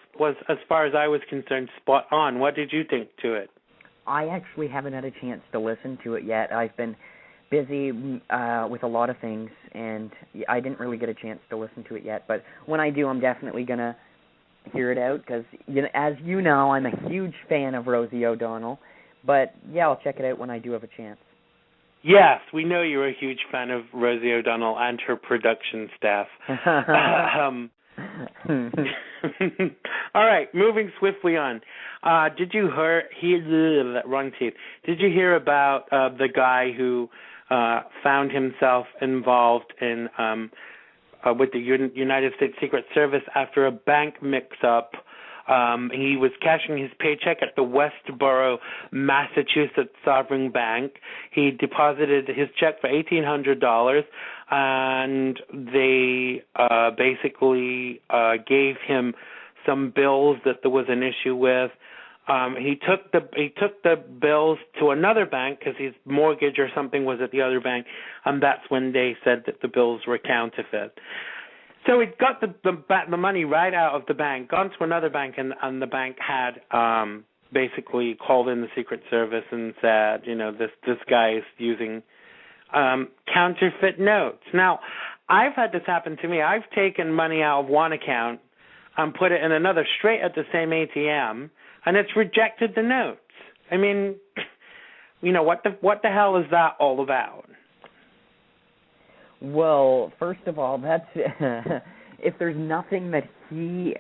as far as I was concerned, spot on. What did you think to it? I actually haven't had a chance to listen to it yet. I've been busy with a lot of things, and I didn't really get a chance to listen to it yet. But when I do, I'm definitely going to hear it out, because, as you know, I'm a huge fan of Rosie O'Donnell. But, yeah, I'll check it out when I do have a chance. Yes, we know you're a huge fan of Rosie O'Donnell and her production staff. All right, moving swiftly on. Did you hear about the guy who found himself involved in with the United States Secret Service after a bank mix-up? He was cashing his paycheck at the Westboro, Massachusetts Sovereign Bank. He deposited his check for $1,800, and they basically gave him some bills that there was an issue with. He took the bills to another bank because his mortgage or something was at the other bank, and that's when they said that the bills were counterfeit. So he got the money right out of the bank, gone to another bank, and the bank had basically called in the Secret Service and said, this guy is using counterfeit notes. Now, I've had this happen to me. I've taken money out of one account and put it in another straight at the same ATM, and it's rejected the notes. I mean, what the hell is that all about? Well, first of all, that's if there's nothing that he,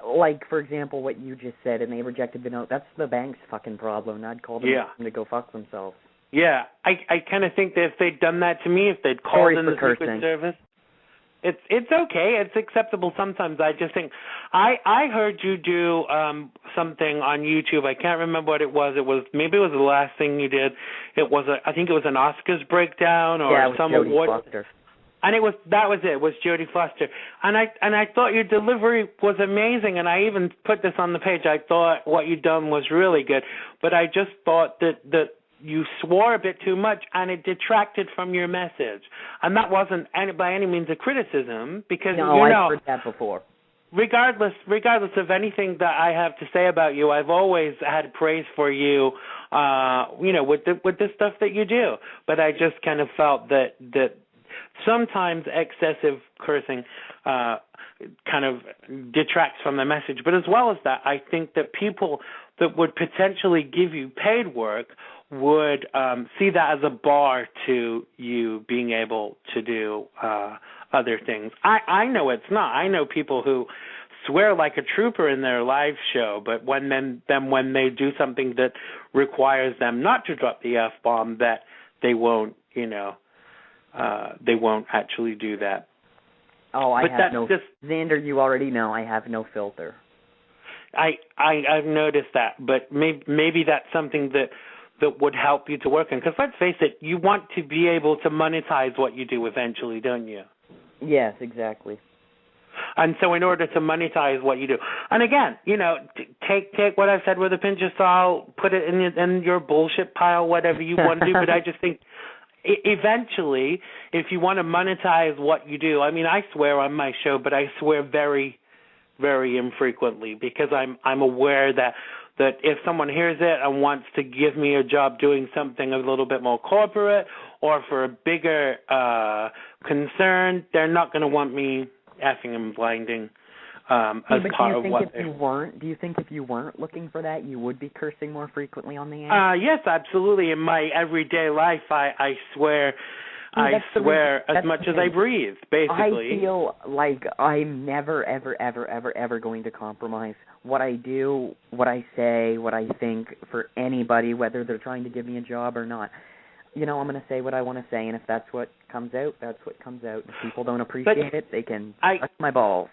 like, for example, what you just said, and they rejected the note, that's the bank's fucking problem, and I'd call them to go fuck themselves. Yeah, I kind of think that if they'd done that to me, if they'd called in the Secret Service, it's okay, it's acceptable sometimes. I just think, I heard you do something on YouTube. I can't remember what it was. Maybe it was the last thing you did. I think it was an Oscars breakdown or some award. Foster. And it was Jodie Foster. And I thought your delivery was amazing, and I even put this on the page. I thought what you'd done was really good, but I just thought that you swore a bit too much, and it detracted from your message. And that wasn't by any means a criticism, because I've heard that before. Regardless of anything that I have to say about you, I've always had praise for you, with the stuff that you do. But I just kind of felt that sometimes excessive cursing kind of detracts from the message. But as well as that, I think that people that would potentially give you paid work would see that as a bar to you being able to do other things. I know it's not. I know people who swear like a trooper in their live show, but when they do something that requires them not to drop the F-bomb, that they won't, they won't actually do that. Oh, Xander, you already know I have no filter. I've noticed that, but maybe that's something that that would help you to work in? Because let's face it, you want to be able to monetize what you do eventually, don't you? Yes, exactly. And so in order to monetize what you do, and again, take what I said with a pinch of salt, put it in your bullshit pile, whatever you want to do, but I just think eventually, if you want to monetize what you do, I mean, I swear on my show, but I swear very, very infrequently, because I'm aware that if someone hears it and wants to give me a job doing something a little bit more corporate or for a bigger concern, they're not going to want me effing and blinding as part of what they're... Do you think if you weren't looking for that, you would be cursing more frequently on the air? Yes, absolutely. In my everyday life, I swear... as much as I breathe, basically. I feel like I'm never, ever, ever, ever, ever going to compromise what I do, what I say, what I think for anybody, whether they're trying to give me a job or not. I'm going to say what I want to say, and if that's what comes out, that's what comes out. If people don't appreciate it, they can suck my balls.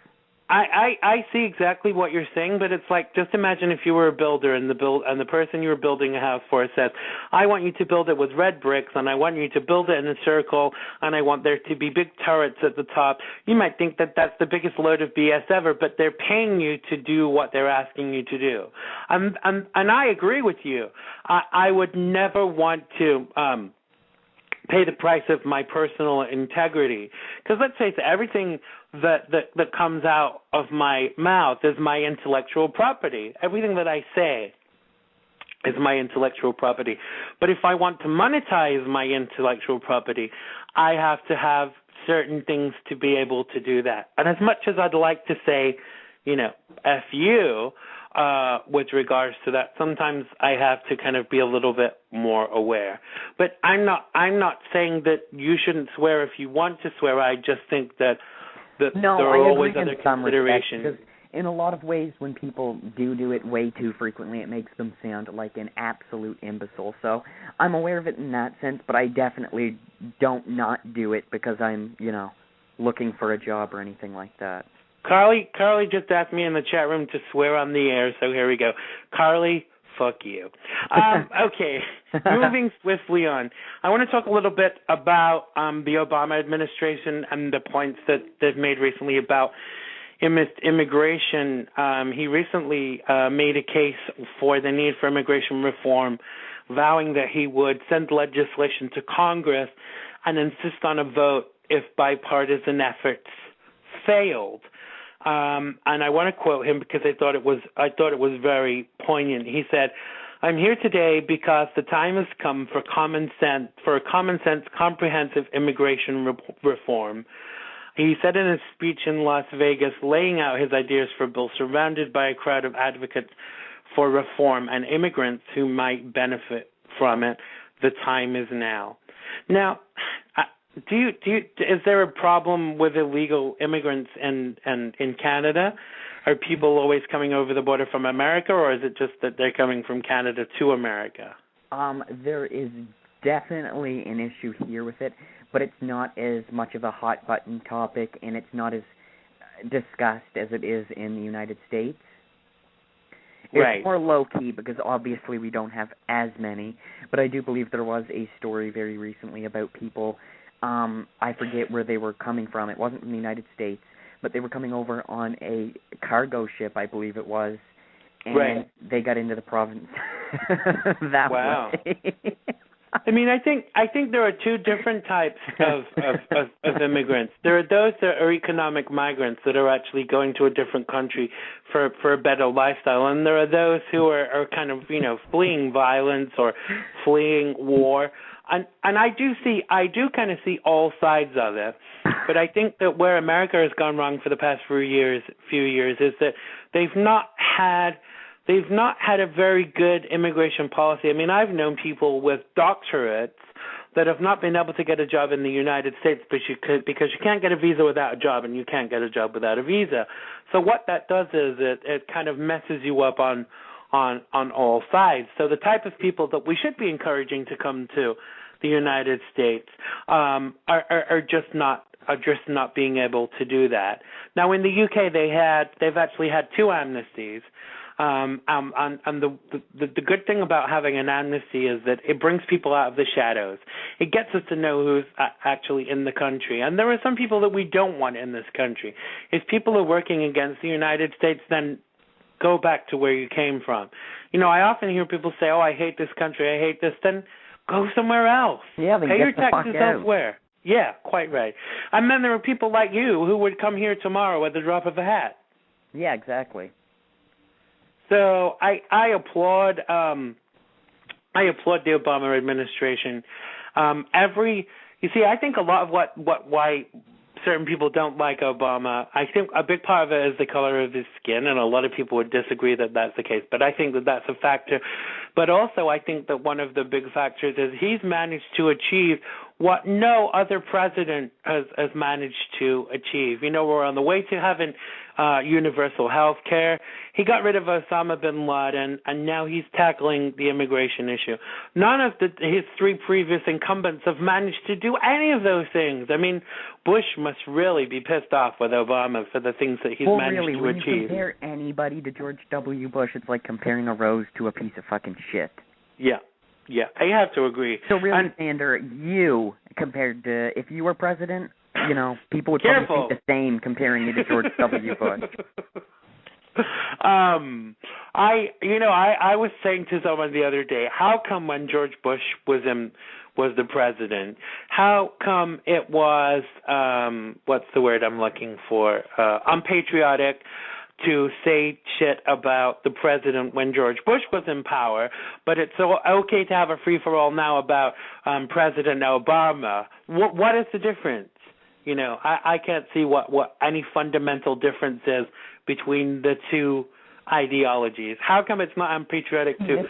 I see exactly what you're saying, but it's like, just imagine if you were a builder and the person you were building a house for says, I want you to build it with red bricks, and I want you to build it in a circle, and I want there to be big turrets at the top. You might think that that's the biggest load of BS ever, but they're paying you to do what they're asking you to do. And I agree with you. I would never want to pay the price of my personal integrity, because let's face it, everything that comes out of my mouth is my intellectual property. Everything that I say is my intellectual property. But if I want to monetize my intellectual property, I have to have certain things to be able to do that. And as much as I'd like to say, F you, with regards to that, sometimes I have to kind of be a little bit more aware. But I'm not saying that you shouldn't swear if you want to swear. I just think that there are always other considerations. Because in a lot of ways, when people do it way too frequently, it makes them sound like an absolute imbecile. So I'm aware of it in that sense, but I definitely don't not do it because I'm, looking for a job or anything like that. Carly just asked me in the chat room to swear on the air, so here we go. Carly, fuck you. Okay, moving swiftly on. I want to talk a little bit about the Obama administration and the points that they've made recently about immigration. He recently made a case for the need for immigration reform, vowing that he would send legislation to Congress and insist on a vote if bipartisan efforts failed. And I want to quote him because I thought it was very poignant. He said, "I'm here today because the time has come for a common sense, comprehensive immigration reform." He said in his speech in Las Vegas, laying out his ideas for a bill surrounded by a crowd of advocates for reform and immigrants who might benefit from it. The time is now. Now, is there a problem with illegal immigrants in Canada? Are people always coming over the border from America, or is it just that they're coming from Canada to America? There is definitely an issue here with it, but it's not as much of a hot-button topic, and it's not as discussed as it is in the United States. It's more low-key because obviously we don't have as many, but I do believe there was a story very recently about people, I forget where they were coming from. It wasn't from the United States, but they were coming over on a cargo ship, I believe it was, and they got into the province that way. I mean, I think there are two different types of immigrants. There are those that are economic migrants that are actually going to a different country for a better lifestyle, and there are those who are kind of fleeing violence or fleeing war. And I do kind of see all sides of it, but I think that where America has gone wrong for the past few years is that they've not had a very good immigration policy. I mean, I've known people with doctorates that have not been able to get a job in the United States because you can't get a visa without a job, and you can't get a job without a visa. So what that does is it kind of messes you up on all sides. So the type of people that we should be encouraging to come to the United States are just not being able to do that. Now in the UK they've actually had two amnesties. And the good thing about having an amnesty is that it brings people out of the shadows. It gets us to know who's actually in the country. And there are some people that we don't want in this country. If people are working against the United States, then go back to where you came from. I often hear people say, "Oh, I hate this country, I hate this." Then go somewhere else. Yeah, pay your taxes elsewhere. Yeah, quite right. And then there are people like you who would come here tomorrow at the drop of a hat. Yeah, exactly. So I applaud the Obama administration. You see, I think a lot of why certain people don't like Obama, I think a big part of it is the color of his skin, and a lot of people would disagree that that's the case, but I think that that's a factor. But also I think that one of the big factors is he's managed to achieve what no other president has managed to achieve. We're on the way to having universal health care. He got rid of Osama bin Laden, and now he's tackling the immigration issue. None of his three previous incumbents have managed to do any of those things. I mean, Bush must really be pissed off with Obama for the things that he's managed to achieve. When you compare anybody to George W. Bush, it's like comparing a rose to a piece of fucking shit. Yeah. Yeah, I have to agree. So really, Xander, you, compared to, if you were president, people would probably think the same comparing you to George W. Bush. I was saying to someone the other day, how come when George Bush was the president, how come it was, what's the word I'm looking for, unpatriotic to say shit about the president when George Bush was in power, but it's so okay to have a free-for-all now about President Obama. What is the difference? I can't see what any fundamental difference is between the two ideologies. How come it's not unpatriotic to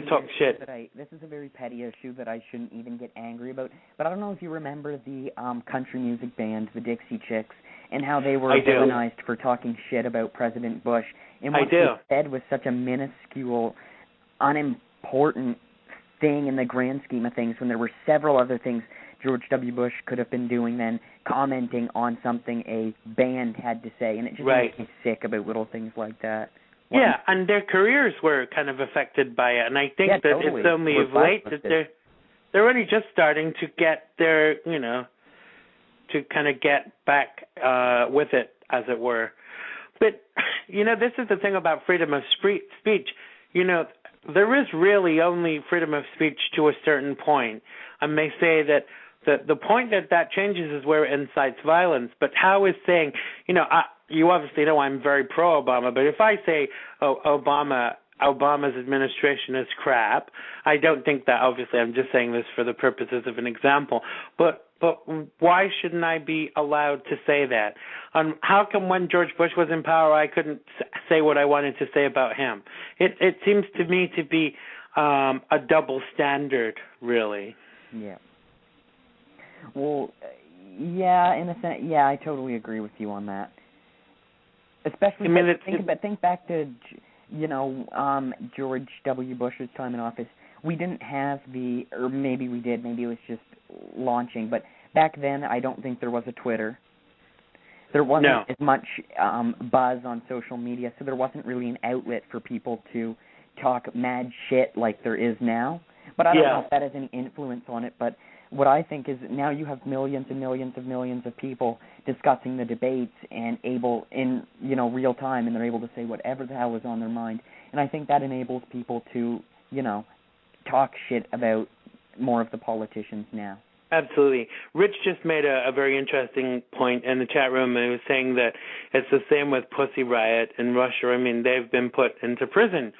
talk shit? This is a very petty issue that I shouldn't even get angry about, but I don't know if you remember the country music band, the Dixie Chicks, and how they were villainized for talking shit about President Bush. And what they said was such a minuscule, unimportant thing in the grand scheme of things, when there were several other things George W. Bush could have been doing than commenting on something a band had to say. And it just makes me sick about little things like that. Yeah, and their careers were kind of affected by it. And I think that it's only of late that they're only just starting to get their, to kind of get back with it, as it were. But, this is the thing about freedom of speech. There is really only freedom of speech to a certain point. I may say that the point that changes is where it incites violence. But how is saying, you obviously know I'm very pro-Obama, but if I say Obama's administration is crap, I don't think that, obviously I'm just saying this for the purposes of an example, but why shouldn't I be allowed to say that? How come when George Bush was in power I couldn't say what I wanted to say about him? It seems to me to be a double standard, really. Yeah. Well, yeah, in a sense, yeah, I totally agree with you on that. Especially, think back to, George W. Bush's time in office. We didn't have or maybe we did, maybe it was just launching, but back then I don't think there was a Twitter. There wasn't as much buzz on social media, so there wasn't really an outlet for people to talk mad shit like there is now. But I don't know if that has any influence on it, but what I think is now you have millions and millions of people discussing the debates and able in, real time, and they're able to say whatever the hell is on their mind. And I think that enables people to, talk shit about more of the politicians now. Absolutely. Rich just made a very interesting point in the chat room, and he was saying that it's the same with Pussy Riot in Russia. I mean, they've been put into prison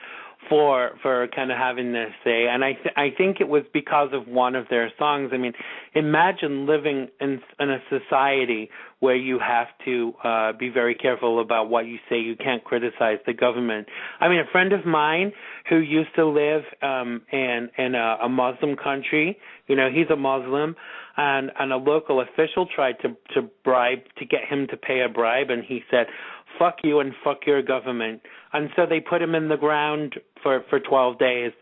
for kind of having this say, and I think it was because of one of their songs. I mean, imagine living in a society where you have to be very careful about what you say. You can't criticize the government. I mean, a friend of mine who used to live in a Muslim country, he's a Muslim, and a local official tried to get him to pay a bribe, and he said, "Fuck you and fuck your government." And so they put him in the ground for 12 days.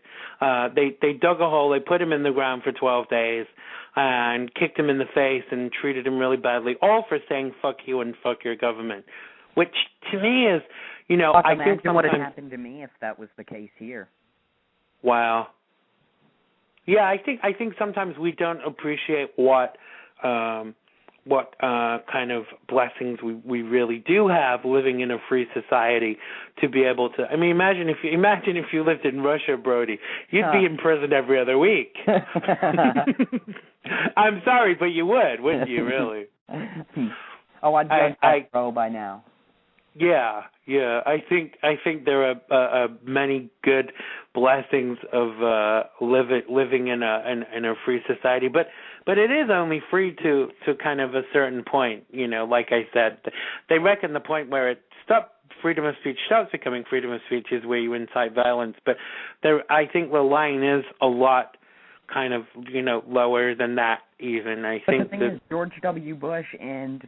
They dug a hole, they put him in the ground for 12 days, and kicked him in the face and treated him really badly, all for saying fuck you and fuck your government, which to me is, I think imagine what had happened to me if that was the case here. Wow. Yeah, I think sometimes we don't appreciate what kind of blessings we really do have living in a free society to be able to. I mean, imagine if you lived in Russia, Brody, you'd be in prison every other week. I'm sorry, but you would, wouldn't you? Really? I'd guess pro by now. Yeah. I think there are many good blessings of living in a free society, but it is only free to kind of a certain point. Like I said, they reckon the point where freedom of speech stops becoming freedom of speech is where you incite violence. But I think the line is a lot kind of lower than that even. But the thing is, George W. Bush and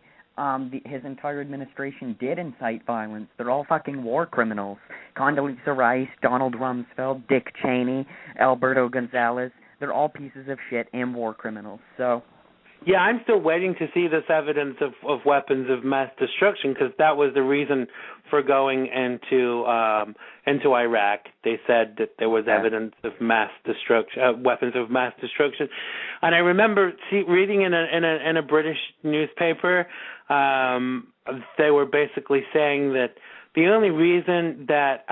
his entire administration did incite violence. They're all fucking war criminals. Condoleezza Rice, Donald Rumsfeld, Dick Cheney, Alberto Gonzalez. They're all pieces of shit and war criminals. So. Yeah, I'm still waiting to see this evidence of weapons of mass destruction, because that was the reason for going into Iraq. They said that there was evidence of mass destruction, weapons of mass destruction, and I remember reading in a British newspaper, they were basically saying that the only reason that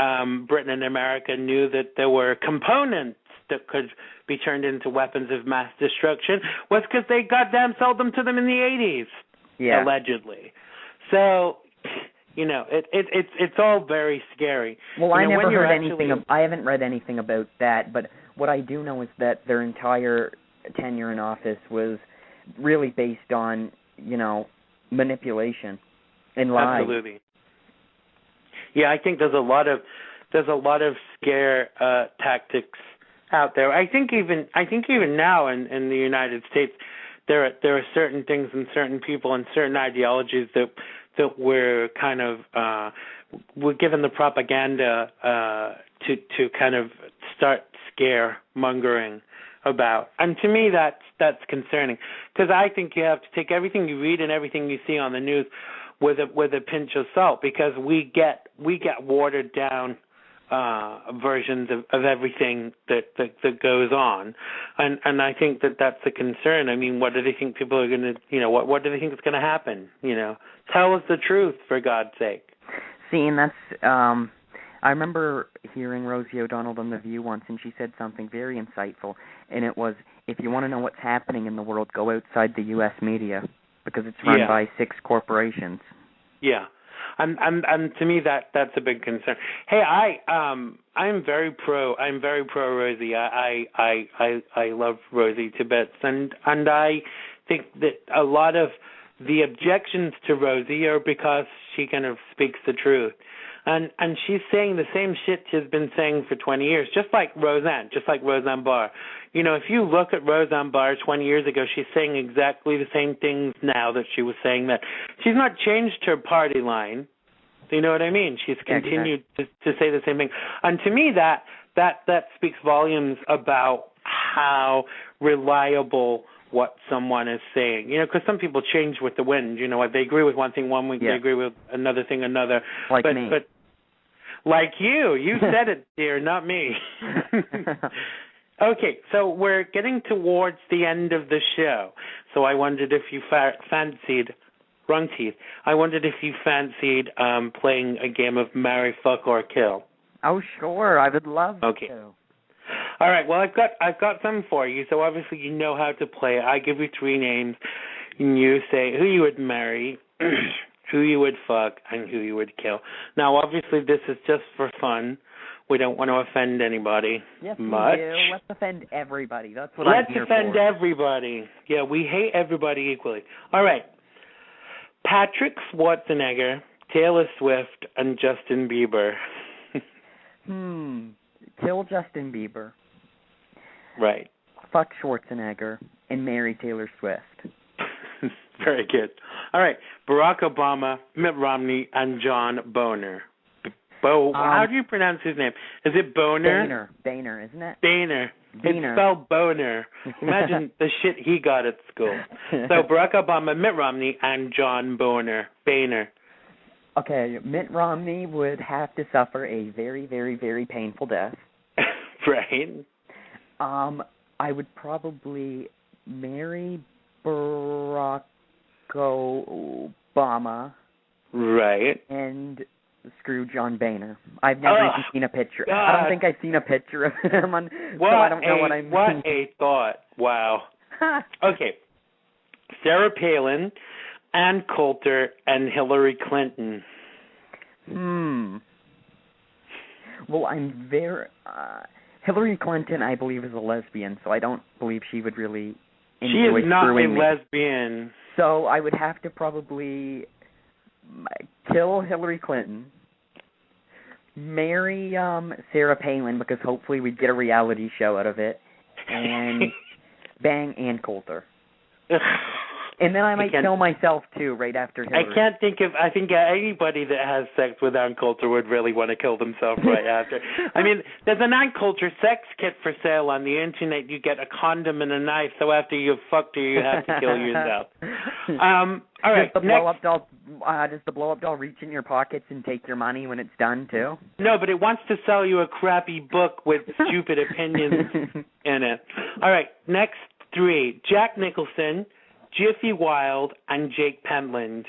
Britain and America knew that there were components that could be turned into weapons of mass destruction was because they goddamn sold them to them in the 80s, allegedly. So, it's all very scary. Well, I never heard anything. I haven't read anything about that, but what I do know is that their entire tenure in office was really based on, manipulation and lies. Absolutely. Yeah, I think there's a lot of scare tactics out there. I think even now in the United States, there are certain things and certain people and certain ideologies that we're kind of we're given the propaganda to kind of start scaremongering about. And to me, that's concerning, because I think you have to take everything you read and everything you see on the news with a pinch of salt, because we get watered down versions of everything that goes on, and I think that's a concern. I mean, what do they think people are going to, what do they think is going to happen? Tell us the truth, for God's sake. See, and that's, I remember hearing Rosie O'Donnell on The View once, and she said something very insightful, and it was, if you want to know what's happening in the world, go outside the U.S. media, because it's run by 6 corporations. Yeah. And to me that's a big concern. Hey, I'm very pro Rosie. I love Rosie to bits, and I think that a lot of the objections to Rosie are because she kind of speaks the truth. And she's saying the same shit she's been saying for 20 years, just like Roseanne Barr. If you look at Roseanne Barr 20 years ago, she's saying exactly the same things now that she was saying then. She's not changed her party line. Do you know what I mean? She's continued to say the same thing. And to me, that speaks volumes about how reliable what someone is saying. Because some people change with the wind. They agree with one thing one week, they agree with another thing another. Like me. But like you said it, dear, not me. Okay, so we're getting towards the end of the show. So I wondered if you fancied, wrong teeth, I wondered if you fancied playing a game of Marry, Fuck, or Kill. Oh, sure, I would love to. All right, well, I've got some for you, so obviously you know how to play. I give you 3 names, and you say who you would marry, who you would fuck, and who you would kill. Now, obviously, this is just for fun. We don't want to offend anybody much. We do. Let's offend everybody. That's what I'm here for. Let's offend everybody. Yeah, we hate everybody equally. All right. Patrick Schwarzenegger, Taylor Swift, and Justin Bieber. Kill Justin Bieber. Right. Fuck Schwarzenegger and marry Taylor Swift. Very good. All right. Barack Obama, Mitt Romney, and John Boehner. How do you pronounce his name? Is it Boehner? Boehner, isn't it? Boehner. It's spelled Boehner. Imagine the shit he got at school. So Barack Obama, Mitt Romney, and John Boehner. Okay, Mitt Romney would have to suffer a very, very, very painful death. Right. I would probably marry Barack Obama. Right. And screw John Boehner. I've never even seen a picture. God. I don't think I've seen a picture of him, so I don't know what I mean. What a thought. Wow. Okay. Sarah Palin, Ann Coulter, and Hillary Clinton. Well, I'm very... Hillary Clinton, I believe, is a lesbian, so I don't believe she would really enjoy She is not a screwing me. lesbian. So I would have to probably kill Hillary Clinton, marry Sarah Palin, because hopefully we'd get a reality show out of it, and bang Ann Coulter. And then I might kill myself, too, right after Hillary. I think anybody that has sex with Ann Coulter would really want to kill themselves right after. I mean, there's an Ann Coulter sex kit for sale on the internet. You get a condom and a knife, so after you've fucked her, you have to kill yourself. All right, does the blow-up doll reach in your pockets and take your money when it's done, too? No, but it wants to sell you a crappy book with stupid opinions in it. All right, next three. Jack Nicholson, Jiffy Wild, and Jake Pentland.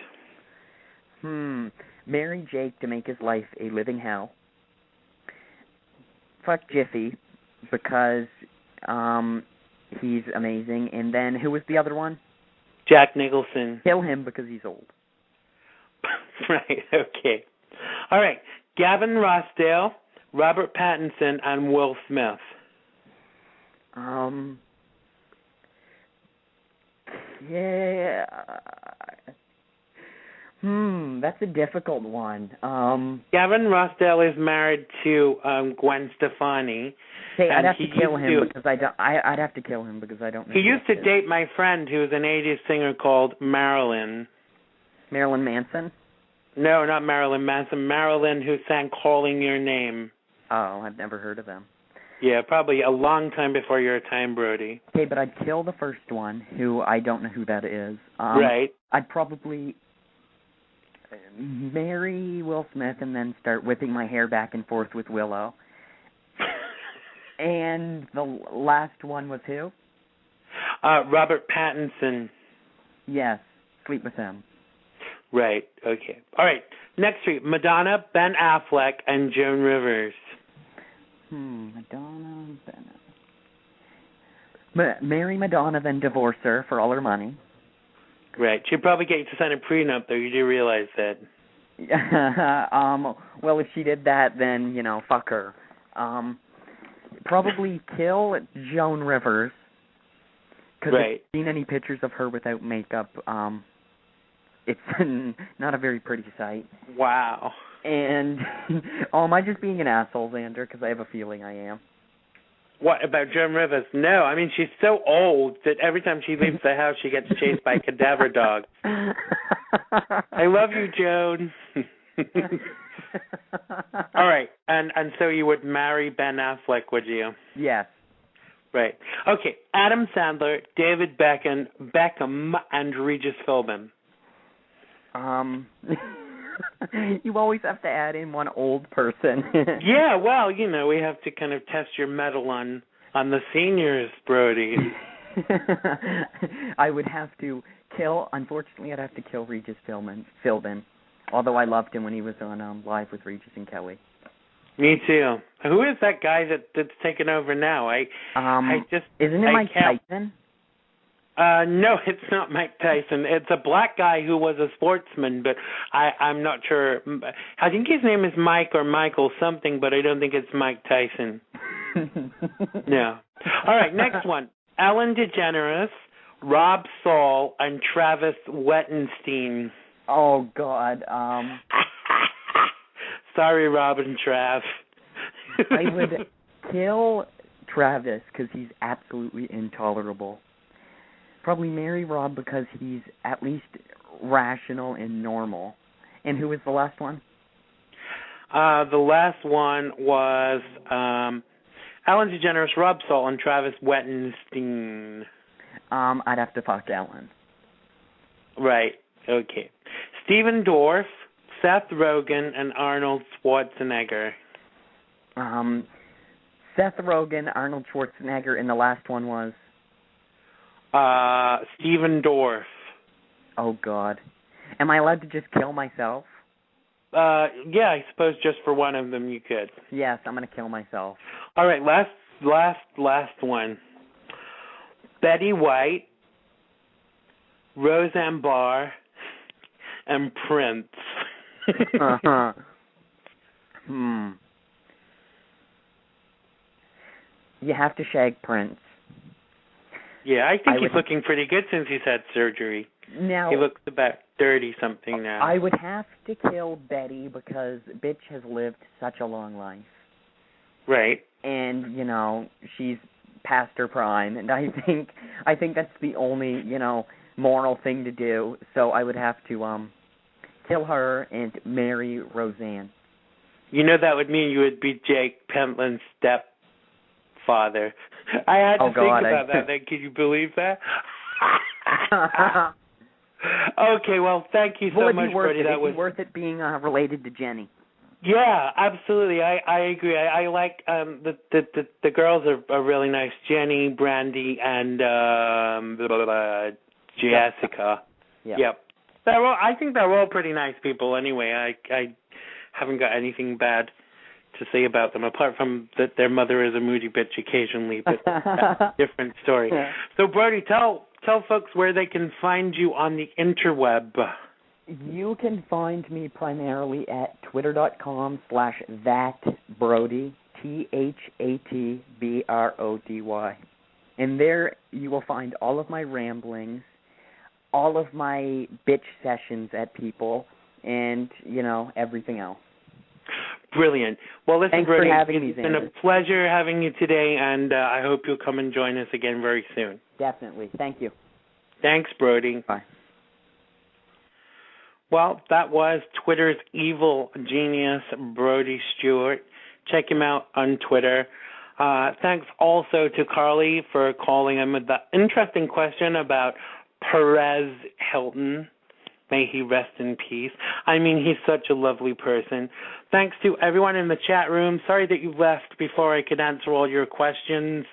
Marry Jake to make his life a living hell. Fuck Jiffy because he's amazing. And then who was the other one? Jack Nicholson. Kill him because he's old. Right, okay. All right, Gavin Rossdale, Robert Pattinson, and Will Smith. Yeah. That's a difficult one. Gavin Rossdale is married to Gwen Stefani. Hey, I'd have to kill him because I don't. I'd have to kill him because I don't know. He used to date my friend who's an 80s singer called Marilyn. Marilyn Manson? No, not Marilyn Manson. Marilyn, who sang "Calling Your Name." Oh, I've never heard of them. Yeah, probably a long time before your time, Brody. Okay, but I'd kill the first one, who I don't know who that is. Right. I'd probably marry Will Smith and then start whipping my hair back and forth with Willow. And the last one was who? Robert Pattinson. Yes, sleep with him. Right, okay. All right, next week, Madonna, Ben Affleck, and Joan Rivers. Madonna, marry Madonna, then divorce her for all her money. Right. She'd probably get you to sign a prenup, though. You do realize that. Well, if she did that, then, fuck her. Probably kill Joan Rivers. Because if you've seen any pictures of her without makeup, it's not a very pretty sight. Wow. And, am I just being an asshole, Xander? Because I have a feeling I am. What, about Joan Rivers? No, I mean, she's so old that every time she leaves the house, she gets chased by cadaver dogs. I love you, Joan. All right, and so you would marry Ben Affleck, would you? Yes. Right. Okay, Adam Sandler, David Beckham, and Regis Philbin. You always have to add in one old person. Yeah, well, we have to kind of test your mettle on the seniors, Brody. I would have to unfortunately, I'd have to kill Regis Philbin, although I loved him when he was on Live with Regis and Kelly. Me too. Who is that guy that's taken over now? Isn't it Mike Tyson? No, it's not Mike Tyson. It's a black guy who was a sportsman, but I'm not sure. I think his name is Mike or Michael something, but I don't think it's Mike Tyson. No. All right, next one. Ellen DeGeneres, Rob Saul, and Travis Wettenstein. Oh, God. Sorry, Rob and Trav. I would kill Travis because he's absolutely intolerable. Probably marry Rob because he's at least rational and normal. And who was the last one? The last one was Ellen DeGeneres, Rob Saul, and Travis Wettenstein. I'd have to fuck Ellen. Right. Okay. Stephen Dorff, Seth Rogen and Arnold Schwarzenegger. Seth Rogen, Arnold Schwarzenegger, and the last one was? Steven Dorff. Oh, God. Am I allowed to just kill myself? Yeah, I suppose just for one of them you could. Yes, I'm going to kill myself. All right, last one. Betty White, Roseanne Barr, and Prince. You have to shag Prince. Yeah, I think he's looking pretty good since he's had surgery. Now, he looks about 30-something now. I would have to kill Betty because bitch has lived such a long life. Right. And, she's past her prime, and I think that's the only, moral thing to do. So I would have to kill her and marry Roseanne. That would mean you would be Jake Pentland's stepfather. I had to think about that. Can you believe that? Okay, well, thank you so much, Brody. That was worth it being related to Jenny. Yeah, absolutely. I agree. I like the girls are really nice. Jenny, Brandy, and Jessica. Yep. I think they're all pretty nice people. Anyway, I haven't got anything bad to say about them, apart from that their mother is a moody bitch occasionally, but that's a different story. Yeah. So, Brody, tell folks where they can find you on the interweb. You can find me primarily at twitter.com/thatbrody, ThatBrody. And there you will find all of my ramblings, all of my bitch sessions at people, and, everything else. Brilliant. Well, listen, Thanks Brody, for having me, it's been a pleasure having you today, and I hope you'll come and join us again very soon. Definitely. Thank you. Thanks, Brody. Bye. Well, that was Twitter's evil genius, Brody Stuart. Check him out on Twitter. Thanks also to Carly for calling him with the interesting question about Perez Hilton. May he rest in peace. I mean, he's such a lovely person. Thanks to everyone in the chat room. Sorry that you left before I could answer all your questions,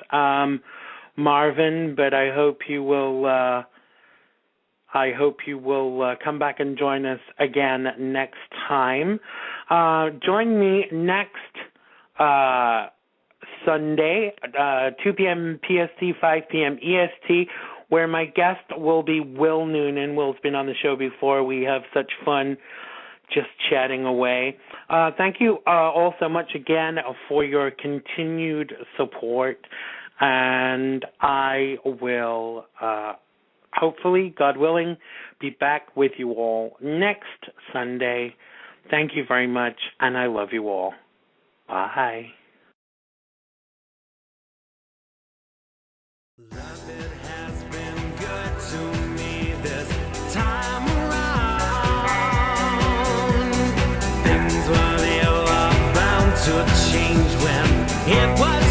Marvin, but I hope you will come back and join us again next time. Join me next Sunday, 2 p.m. PST, 5 p.m. EST, where my guest will be Will Noonan. Will's been on the show before. We have such fun just chatting away. Thank you all so much again for your continued support, and I will hopefully, God willing, be back with you all next Sunday. Thank you very much, and I love you all. Bye. Love it has been good to me this time around. Things were never bound to change when it was